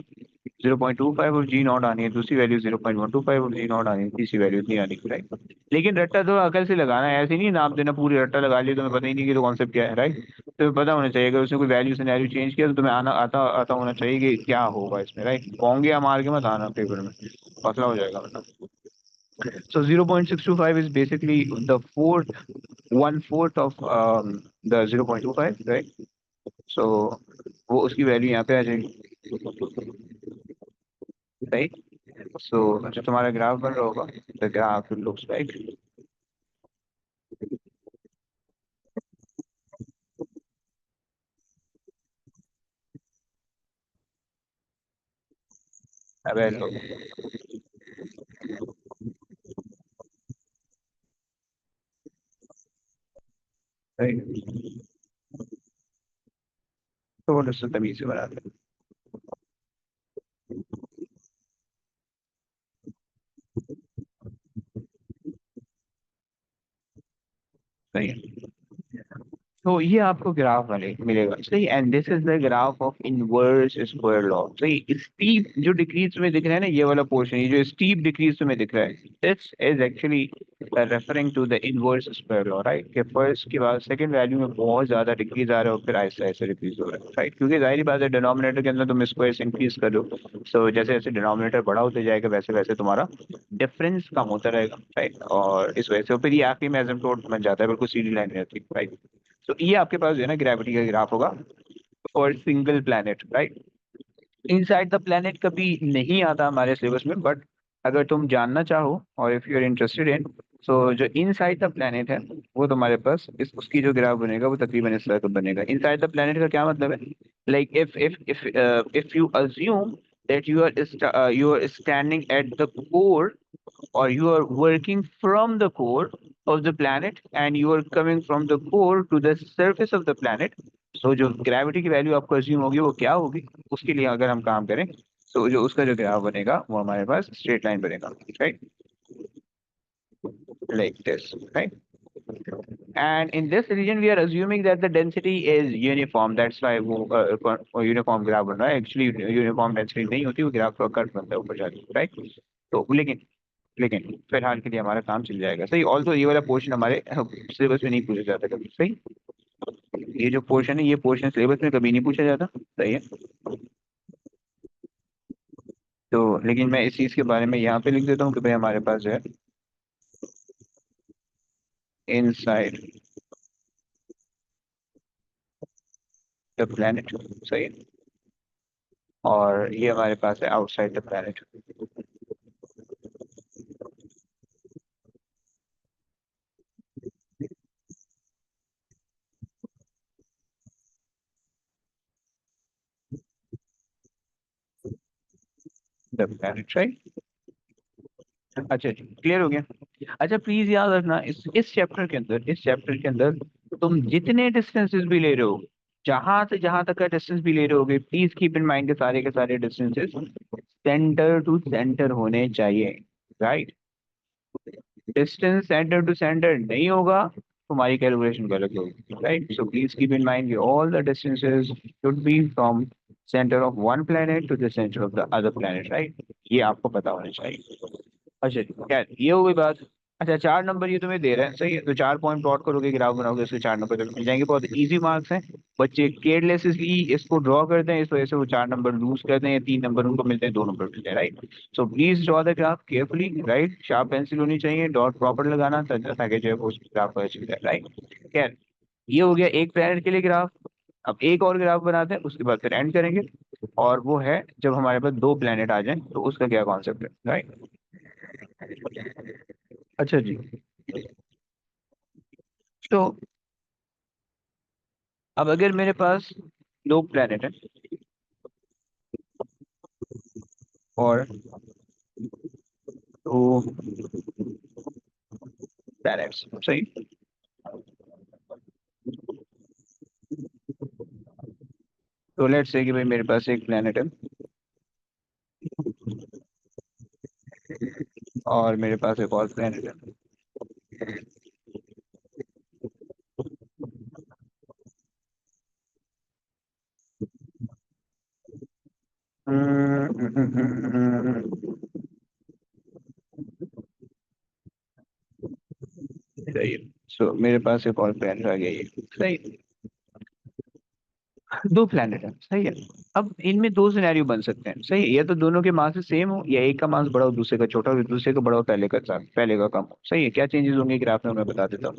0.25 और G0 आनी है, दूसरी वैल्यू 0.125 और G0 आनी है, तीसरी वैल्यू इतनी आनी है, राइट। लेकिन रट्टा तो अकल से लगाना है, ऐसे नहीं नाम देना पूरी रट्टा लगा लिया, तुम्हें पता ही नहीं कि तो कॉन्सेप्ट क्या है, राइट। तुम्हें पता होना चाहिए, अगर उसने कोई वैल्यू सिनेरियो चेंज किया तो तुम्हें आना आता आता होना चाहिए कि क्या होगा इसमें, राइट। पोंगे मार के मत आना पेपर में, मसला हो जाएगा मतलब। So 0.625 is basically the fourth, 1/4 of the 0.25, right? So वो उसकी वैल्यू यहाँ पे आ जाएगी, राइट। सो जो तुम्हारा ग्राफ बन रहा होगा, the graph looks like, अबे लो, राइट। थोड़ा सा तमीज से बना दे, सही है। तो ये आपको ग्राफ वाले मिलेगा, सही। And this is the graph of inverse square law, सही। स्टीप जो डिक्रीज में दिख रहा है ना, ये वाला पोर्शन, ये जो स्टीप डिक्रीज में दिख रहा है, this is actually referring to the inverse square law, right. कि फर्स्ट के बाद सेकंड वैल्यू में बहुत ज्यादा डिक्रीज आ रहा है और फिर आहिस्ता आहिस्ता डिक्रीज हो रहा है, राइट। क्योंकि जाहिर बात है डिनोमिनेटर के अंदर तुम स्क्वायर इंक्रीज कर दो, सो जैसे जैसे डिनोमिनेटर बड़ा होते जाएगा वैसे वैसे तुम्हारा डिफरेंस कम होता रहेगा, राइट। और इस वजह से फिर ये आखिरी में एसिम्प्टोट बन जाता है, बिल्कुल सीधी लाइन रहती है, राइट। तो ये आपके पास जो है ना ग्रेविटी का ग्राफ होगा for single planet, right. Inside the planet कभी नहीं आता हमारे सिलेबस में, बट अगर तुम जानना चाहो और if you are interested in, so जो इनसाइड द प्लैनेट है वो तुम्हारे पास इस उसकी जो ग्राफ बनेगा वो तकरीबन इस तरह का बनेगा। इनसाइड द प्लैनेट का क्या मतलब है, like if you assume that you are standing at the core, or you are working from the core of the planet and you are coming from the core to the surface of the planet, so जो ग्रेविटी की वैल्यू आपको अज्यूम होगी वो क्या होगी, उसके लिए अगर हम काम करें तो जो उसका जो ग्राफ बनेगा वो हमारे पास स्ट्रेट लाइन बनेगा, right, like this, right. And in this region, we are assuming that the density is uniform. That's why वो यूनिफॉर्म ग्राफ बन रहा है। एक्चुअली यूनिफॉर्म डेंसिटी नहीं होती, वो ग्राफ का कट बनता है ऊपर जाके, राइट। तो लेकिन लेकिन फिलहाल के लिए हमारा काम चल जाएगा, सही। ऑल्सो ये वाला पोर्शन हमारे सिलेबस में नहीं पूछा जाता कभी, सही। ये जो पोर्शन है, ये पोर्शन सिलेबस में कभी नहीं पूछा जाता, सही है। तो लेकिन मैं इस चीज के बारे में यहाँ पे लिख देता हूँ कि भाई हमारे पास जो है इनसाइड द प्लैनेट, सही है। और ये हमारे पास है outside the planet. The planet, right. अच्छा जी, क्लियर हो गया। अच्छा प्लीज याद रखना, इस चैप्टर के अंदर तुम जितने डिस्टेंसेस भी ले रहे हो, जहां से जहां तक का डिस्टेंस भी ले रहे होगे, प्लीज कीप इन माइंड के सारे डिस्टेंसेस सेंटर टू सेंटर होने चाहिए, right. Distance centre to centre नहीं होगा, तुम्हारी कैलकुलेशन गलत होगी, right. So please keep in mind all the distances should be from centre of one planet to the centre of the other planet, right. ये आपको पता होना चाहिए। अच्छा जी, खैर ये हो गई बात। अच्छा 4 नंबर ये तुम्हें दे रहे हैं, सही है, तो 4 पॉइंट प्लॉट करोगे, ग्राफ बनाओगे, उसके 4 नंबर तो मिल जाएंगे, बहुत इजी मार्क्स हैं। बच्चे केयरलेसली इसको ड्रॉ करते हैं, इस वजह से वो 4 नंबर लूज करते हैं, 3 नंबर उनको मिलते हैं, 2 नंबर मिलते हैं, right. So please draw the graph carefully, right. Sharp pencil होनी चाहिए, डॉट प्रॉपर लगाना ताकि जो है वो ग्राफ पर अचीव है, राइट। खैर ये हो गया एक प्लेनेट के लिए ग्राफ। अब एक और ग्राफ बनाते हैं, उसके बाद फिर एंड करेंगे, और वो है जब हमारे पास 2 प्लेनेट आ जाएं तो उसका क्या कॉन्सेप्ट है, राइट। अच्छा जी, तो अब अगर मेरे पास 2 प्लेनेट है और 2 प्लैनेट्स, सही। तो लेट्स से कि भाई मेरे पास एक प्लेनेट है और मेरे पास एक और प्लेनेट है। सही है। सो मेरे पास एक और प्लेनेट आ गया, ये सही। 2 प्लेनेट है, सही है। अब इनमें 2 सिनेरियो बन सकते हैं, सही है, या तो दोनों के मास सेम हो, या एक का मास बड़ा हो दूसरे का छोटा हो, दूसरे का बड़ा हो पहले का कम हो, सही है। क्या चेंजेस होंगे ग्राफ में मैं बता देता हूँ,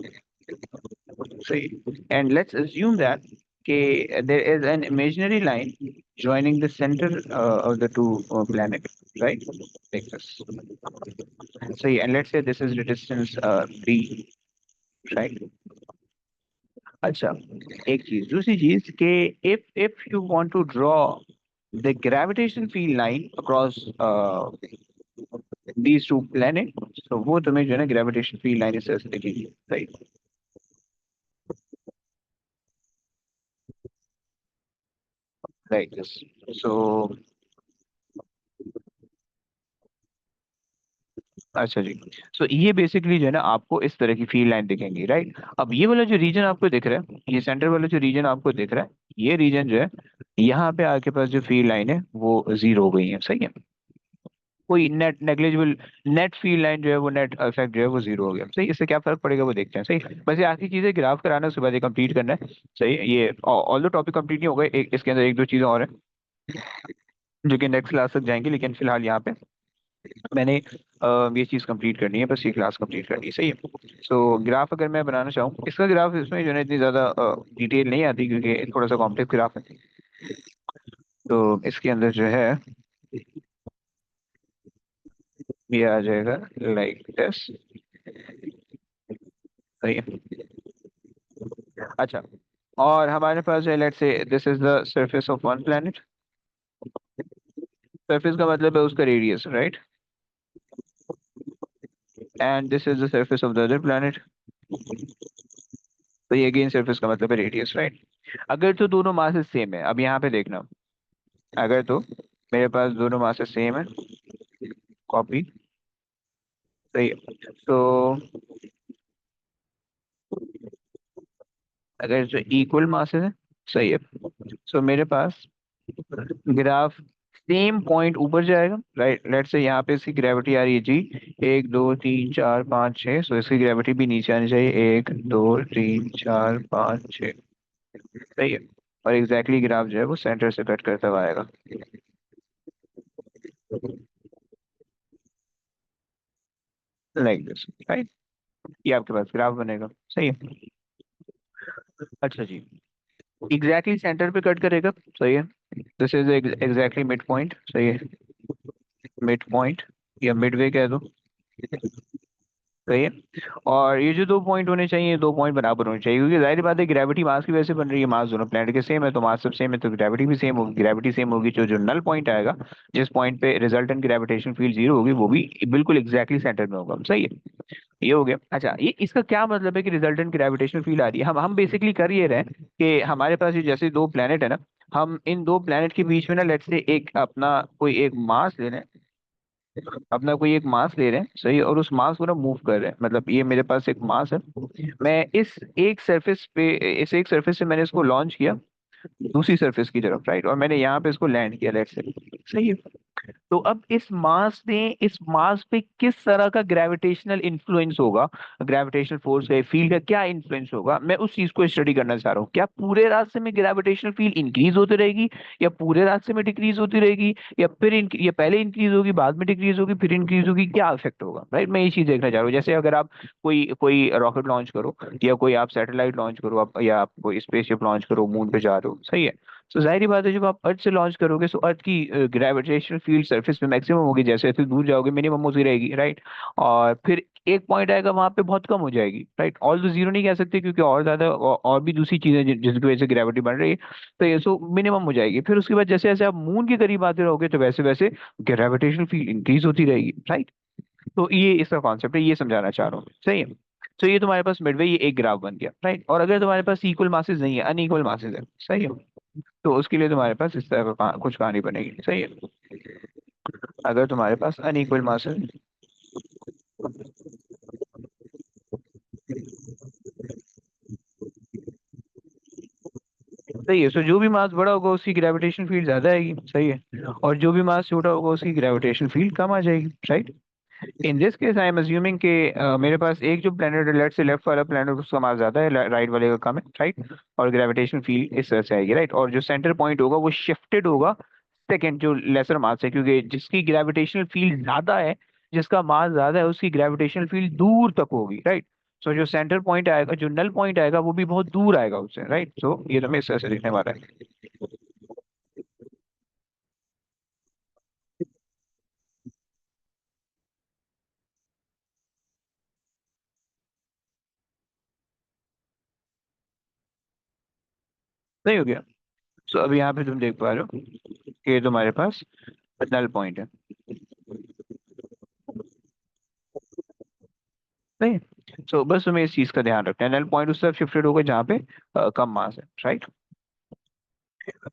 सही। And let's assume that there is an imaginary line joining the center of the 2 planets, right, like this, सही। and let's say this is the distance b, right। अच्छा, एक चीज, दूसरी चीज कि if you want to draw the gravitational field line across these 2 planets, तो वो तुम्हें जो है ना ग्रेविटेशन फील्ड लाइन इस तरह से दिखेगी, सही। like this, so अच्छा जी। सो ये बेसिकली जो है ना आपको इस तरह की फील्ड लाइन दिखेंगी, राइट। अब ये वाला जो रीजन आपको दिख रहा है, ये सेंटर वाला जो रीजन आपको दिख रहा है, ये रीजन जो है, यहाँ पे आपके पास जो फील्ड लाइन है वो जीरो हो गई है, सही है। कोई net negligible net field line जो है वो नेट इफेक्ट जो है वो जीरो हो गया, सही। इससे क्या फर्क पड़ेगा वो देखते हैं, सही। बस ये आखिरी चीज है, ग्राफ कराना है, उसके बाद ये कंप्लीट करना है, सही। ये ऑल द टॉपिक कंप्लीट नहीं हो गए, इसके अंदर एक दो चीजें और हैं जो कि नेक्स्ट क्लास तक जाएंगी, लेकिन फिलहाल यहाँ पे मैंने ये चीज़ कंप्लीट करनी है, बस ये क्लास कंप्लीट करनी है, सही है। सो ग्राफ अगर मैं बनाना चाहूँ, इसका ग्राफ इसमें जो है ना इतनी ज़्यादा डिटेल नहीं आती, क्योंकि थोड़ा सा कॉम्प्लेक्स ग्राफ है। तो इसके अंदर जो है ये आ जाएगा लाइक दिस, सही है। अच्छा, और हमारे पास है, let's say this is the surface of one planet. Surface का मतलब है उसका radius, right. And this is the surface of the other planet. तो ये अगेन सरफेस का मतलब है रेडियस, राइट। अगर तो दोनों मासेस सेम है, अब यहाँ पे देखना, अगर तो मेरे पास दोनों मासेस सेम है, कॉपी, सही है। तो अगर जो इक्वल मासेस है, सही है, सो मेरे पास ग्राफ सेम पॉइंट ऊपर जाएगा, राइट। लेट्स से यहाँ पे इसकी ग्रेविटी आ रही है जी 1 2 3 4 5 6, सो इसकी ग्रेविटी भी नीचे आनी चाहिए 1 2 3 4 5 6, सही है। और एग्जैक्टली ग्राफ जो है वो सेंटर से कट करता हुआ आएगा, लाइक दिस, राइट। ये आपके पास ग्राफ बनेगा, सही है। अच्छा जी, एग्जैक्टली सेंटर पे कट करेगा, सही है। This is exactly mid point, सही है। मिड पॉइंट या मिड वे कह दो, सही है। और ये जो 2 पॉइंट होने चाहिए, 2 पॉइंट बराबर होने चाहिए, क्योंकि जाहिर बात है ग्रेविटी मास की वजह से बन रही है, मास दोनों प्लैनेट के सेम है तो मास सब सेम है, तो ग्रेविटी भी सेम होगी, ग्रेविटी सेम होगी, तो जो नल पॉइंट आएगा, जिस पॉइंट पे रिजल्टेंट ग्रेविटेशन फील्ड जीरो होगी, वो भी बिल्कुल एग्जैक्टली सेंटर में होगा। सही है, ये हो गया। अच्छा, ये इसका क्या मतलब है कि रिजल्टेंट ग्रेविटेशनल फील्ड आ रही है? हम बेसिकली कर ये रहे हैं कि हमारे पास ये जैसे 2 प्लैनेट है ना, हम इन 2 प्लैनेट के बीच में ना, लेट्स से एक अपना कोई एक मास ले रहे हैं, अपना कोई एक मास ले रहे हैं, सही, और उस मास को ना मूव कर रहे हैं, मतलब ये मेरे पास एक मास है, मैं इस एक सरफेस से मैंने इसको लॉन्च किया दूसरी सरफेस की तरफ, राइट, और मैंने यहाँ पे इसको लैंड किया, लेट्स से, सही है। तो अब इस मास पे किस तरह का ग्रेविटेशनल इन्फ्लुएंस होगा, ग्रेविटेशनल फोर्स का, फील्ड का क्या इन्फ्लुएंस होगा, मैं उस चीज को स्टडी करना चाह रहा हूँ। क्या पूरे रास्ते में ग्रेविटेशनल फील्ड इंक्रीज होती रहेगी, या पूरे रास्ते में डिक्रीज होती रहेगी, या पहले इंक्रीज होगी बाद में डिक्रीज होगी फिर इंक्रीज होगी, क्या इफेक्ट होगा, राइट, मैं ये चीज देखना चाह रहा हूँ। जैसे अगर आप कोई कोई रॉकेट लॉन्च करो, या कोई आप सैटेलाइट लॉन्च करो, या आप कोई स्पेसशिप लॉन्च करो, मून पे जा रहे हो, सही है, तो जाहिर बात है जब आप अर्थ से लॉन्च करोगे तो अर्थ की ग्रेविटेशनल फील्ड सरफेस पे मैक्सिमम होगी, जैसे जैसे दूर जाओगे मिनिमम होती रहेगी, राइट, और फिर एक पॉइंट आएगा वहां पे बहुत कम हो जाएगी, राइट, ऑल तो जीरो नहीं कह सकते क्योंकि और ज्यादा और भी दूसरी चीजें जिसकी वजह से ग्रेविटी बढ़ रही है, तो ये सो मिनिमम हो जाएगी। फिर उसके बाद जैसे जैसे आप मून के करीब आते रहोगे तो वैसे वैसे ग्रेविटेशनल फील्ड इंक्रीज होती रहेगी, राइट। तो ये इसका कॉन्सेप्ट है, ये समझाना चाह रहा हूँ, सही है। तो ये तुम्हारे पास मिडवे ये एक ग्राफ बन गया, राइट, और अगर तुम्हारे पास इक्वल मासेस नहीं है, अनइक्वल मासेस है, सही है, तो उसके लिए तुम्हारे पास इस तरह का कुछ कहानी बनेगी, सही है। अगर तुम्हारे पास अनइक्वल मास है, सही है, सो जो भी मास बड़ा होगा उसकी ग्रेविटेशन फील्ड ज्यादा आएगी, सही है, और जो भी मास छोटा होगा उसकी ग्रेविटेशन फील्ड कम आ जाएगी, right. In this case I am assuming कि मेरे पास एक जो प्लेनेट है, लेफ्ट से लेफ्ट वाला प्लेनेट, उसका मास ज्यादा है, राइट वाले का कम है, राइट, और ग्रेविटेशन फील्ड इस तरह से आएगी, राइट, और जो सेंटर पॉइंट होगा वो शिफ्टेड होगा सेकंड जो लेसर मास है, क्योंकि जिसकी ग्रेविटेशनल फील्ड ज्यादा है, जिसका मास ज्यादा है, उसकी ग्रेविटेशनल फील्ड दूर तक होगी, राइट। सो जो सेंटर पॉइंट आएगा, जो नल पॉइंट आएगा, वो भी बहुत दूर आएगा उससे, राइट, सो ये तुम्हें इस तरह से दिखने वाला है। सही हो गया। सो अभी यहाँ पे तुम देख पा रहे हो कि तुम्हारे पास नल पॉइंट है, नहीं, सो बस तुम्हें इस चीज का ध्यान रखना है, नल पॉइंट उस तरफ शिफ्टेड होगा जहाँ पे कम मास है, राइट।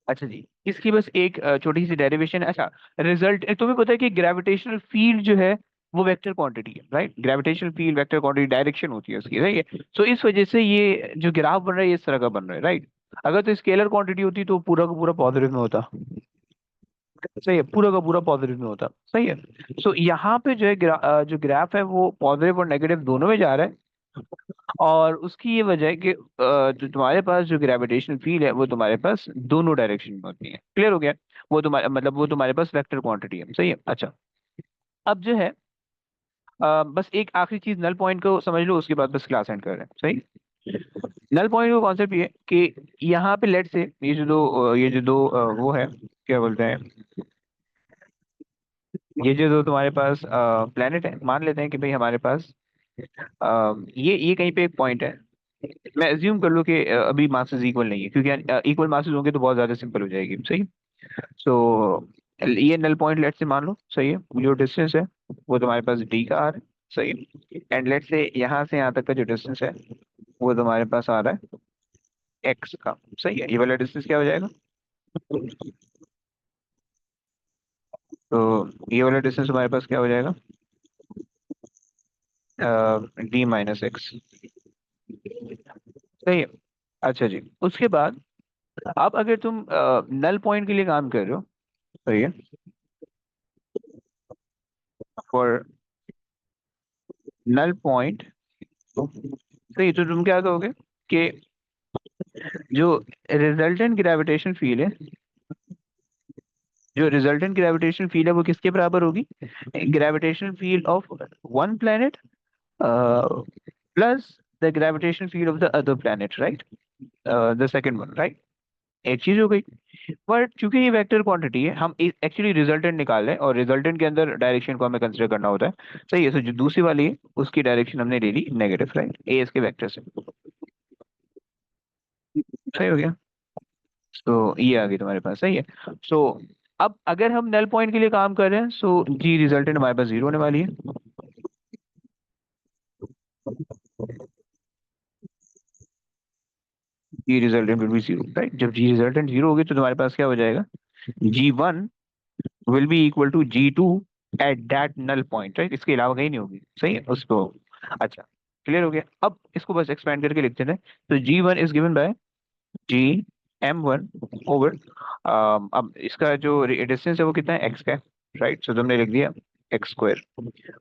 अच्छा जी, इसकी बस एक छोटी सी डेरिवेशन है। अच्छा, रिजल्ट तुम्हें पता है कि ग्रेविटेशनल फील्ड जो है वो वेक्टर क्वांटिटी है, right, gravitational field vector quantity, direction होती है उसकी, सही है। सो इस वजह से ये जो ग्राफ बन रहा है ये इस तरह का बन रहा है, राइट। अगर तो स्केलर क्वांटिटी होती तो पूरा का पूरा पॉजिटिव में होता, सही है, पूरा का पूरा पॉजिटिव में होता, सही है। सो यहाँ पे जो है जो ग्राफ है वो पॉजिटिव और नेगेटिव दोनों में जा रहा है, और उसकी ये वजह है कि जो तुम्हारे पास जो ग्रेविटेशनल फील्ड है वो तुम्हारे पास दोनों डायरेक्शन में होती है, क्लियर हो गया। वो तुम्हारे मतलब वो तुम्हारे पास वेक्टर क्वांटिटी है, सही है। अच्छा, अब जो है बस एक आखिरी चीज, नल पॉइंट को समझ लो, उसके बाद बस क्लास एंड कर रहे हैं, सही। नल पॉइंट का कॉन्सेप्ट ये है कि यहाँ पे लेट से ये जो दो वो है, क्या बोलते हैं, ये जो दो तुम्हारे पास प्लेनेट है, मान लेते हैं कि भाई हमारे पास ये कहीं पे एक पॉइंट है, मैं अज्यूम कर लूँ कि अभी मासेस इक्वल नहीं है, क्योंकि इक्वल मासेस होंगे तो बहुत ज्यादा सिंपल हो जाएगी, सही। सो ये नल पॉइंट लेट से मान लो, सही है, जो डिस्टेंस है वो तुम्हारे पास डी का आ रहा है, सही है, एंड लेट से यहाँ से यहाँ तक का जो डिस्टेंस है वो तुम्हारे पास आ रहा है एक्स का, सही है, ये वाला डिस्टेंस क्या हो जाएगा, तो ये वाला डिस्टेंस तुम्हारे पास क्या हो जाएगा, डी माइनस एक्स, सही है। अच्छा जी, उसके बाद अब अगर तुम नल पॉइंट के लिए काम कर रहे हो, सही है, फॉर नल पॉइंट, सही, तो तुम क्या कहोगे कि जो रिजल्टेंट ग्रेविटेशन फील्ड है, जो रिजल्टेंट ग्रेविटेशन फील्ड है वो किसके बराबर होगी, gravitation field of one planet plus the gravitation field of the other planet, right, the second one, right. एक चीज हो गई। बट चूंकि ये वेक्टर क्वांटिटी है, हम एक्चुअली रिजल्टेंट निकाल रहे हैं और रिजल्टेंट के अंदर डायरेक्शन को हमें कंसिडर करना होता है। सही है। तो जो दूसरी वाली है उसकी डायरेक्शन हमने ले ली नेगेटिव, राइट, ए इसके वेक्टर से। सही हो गया। तो ये आ गई तुम्हारे पास। सही है। सो अब अगर हम नल पॉइंट के लिए काम कर रहे हैं, सो जी रिजल्टेंट हमारे पास जीरो होने वाली है। G resultant will be zero, right. जब जी रिजल्टेंट जीरो होगी तो तुम्हारे पास क्या हो जाएगा, G1 will be equal to G2 at that null point, right. इसके अलावा कहीं नहीं होगी। सही है उसको। अच्छा, क्लियर हो गया। अब इसको बस एक्सपेंड करके लिखते हैं। तो G1 is given by G m1 over, अब इसका जो डिस्टेंस है वो कितना है, x का, राइट। सो तुमने लिख दिया X square,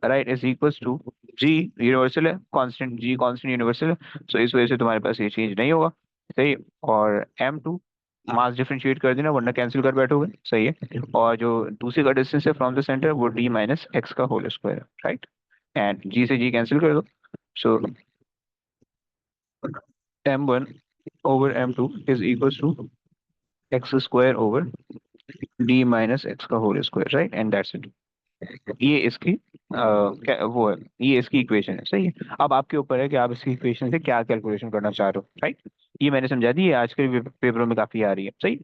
right, is equals to G, universal है, कांस्टेंट, जी कांस्टेंट यूनिवर्सल है। सो इस वजह से तुम्हारे पास ये चेंज नहीं होगा। सही है। और m2 मास डिफरेंशिएट कर देना वरना कैंसिल कर बैठोगे। सही है। और जो दूसरे का डिस्टेंस है फ्रॉम द सेंटर वो d माइनस एक्स का whole square, right. And g से g कैंसिल कर दो। So m1 over m2 is equals to x square over d minus x का whole square, right, and that's it. ये इसकी वो है, ये इसकी इक्वेशन है। सही है। अब आपके ऊपर है कि आप इसकी इक्वेशन से क्या कैलकुलेशन करना चाह रहे हो, राइट। ये मैंने समझा दी, ये आज के पेपरों में काफी आ रही है। सही।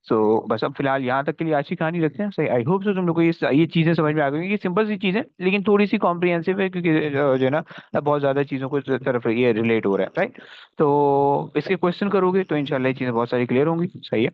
सो बस अब फिलहाल यहाँ तक के लिए आज की कहानी रखते हैं। सही। आई होप सो तुम लोग को ये चीजें समझ में आ गई। ये सिंपल सी चीजें लेकिन थोड़ी सी कॉम्प्रिहेंसिव है क्योंकि जो है ना बहुत ज्यादा चीजों को तरफ ये रिलेट हो रहा है, राइट। तो इसके क्वेश्चन करोगे तो इंशाल्लाह ये चीजें बहुत सारी क्लियर होंगी। सही है।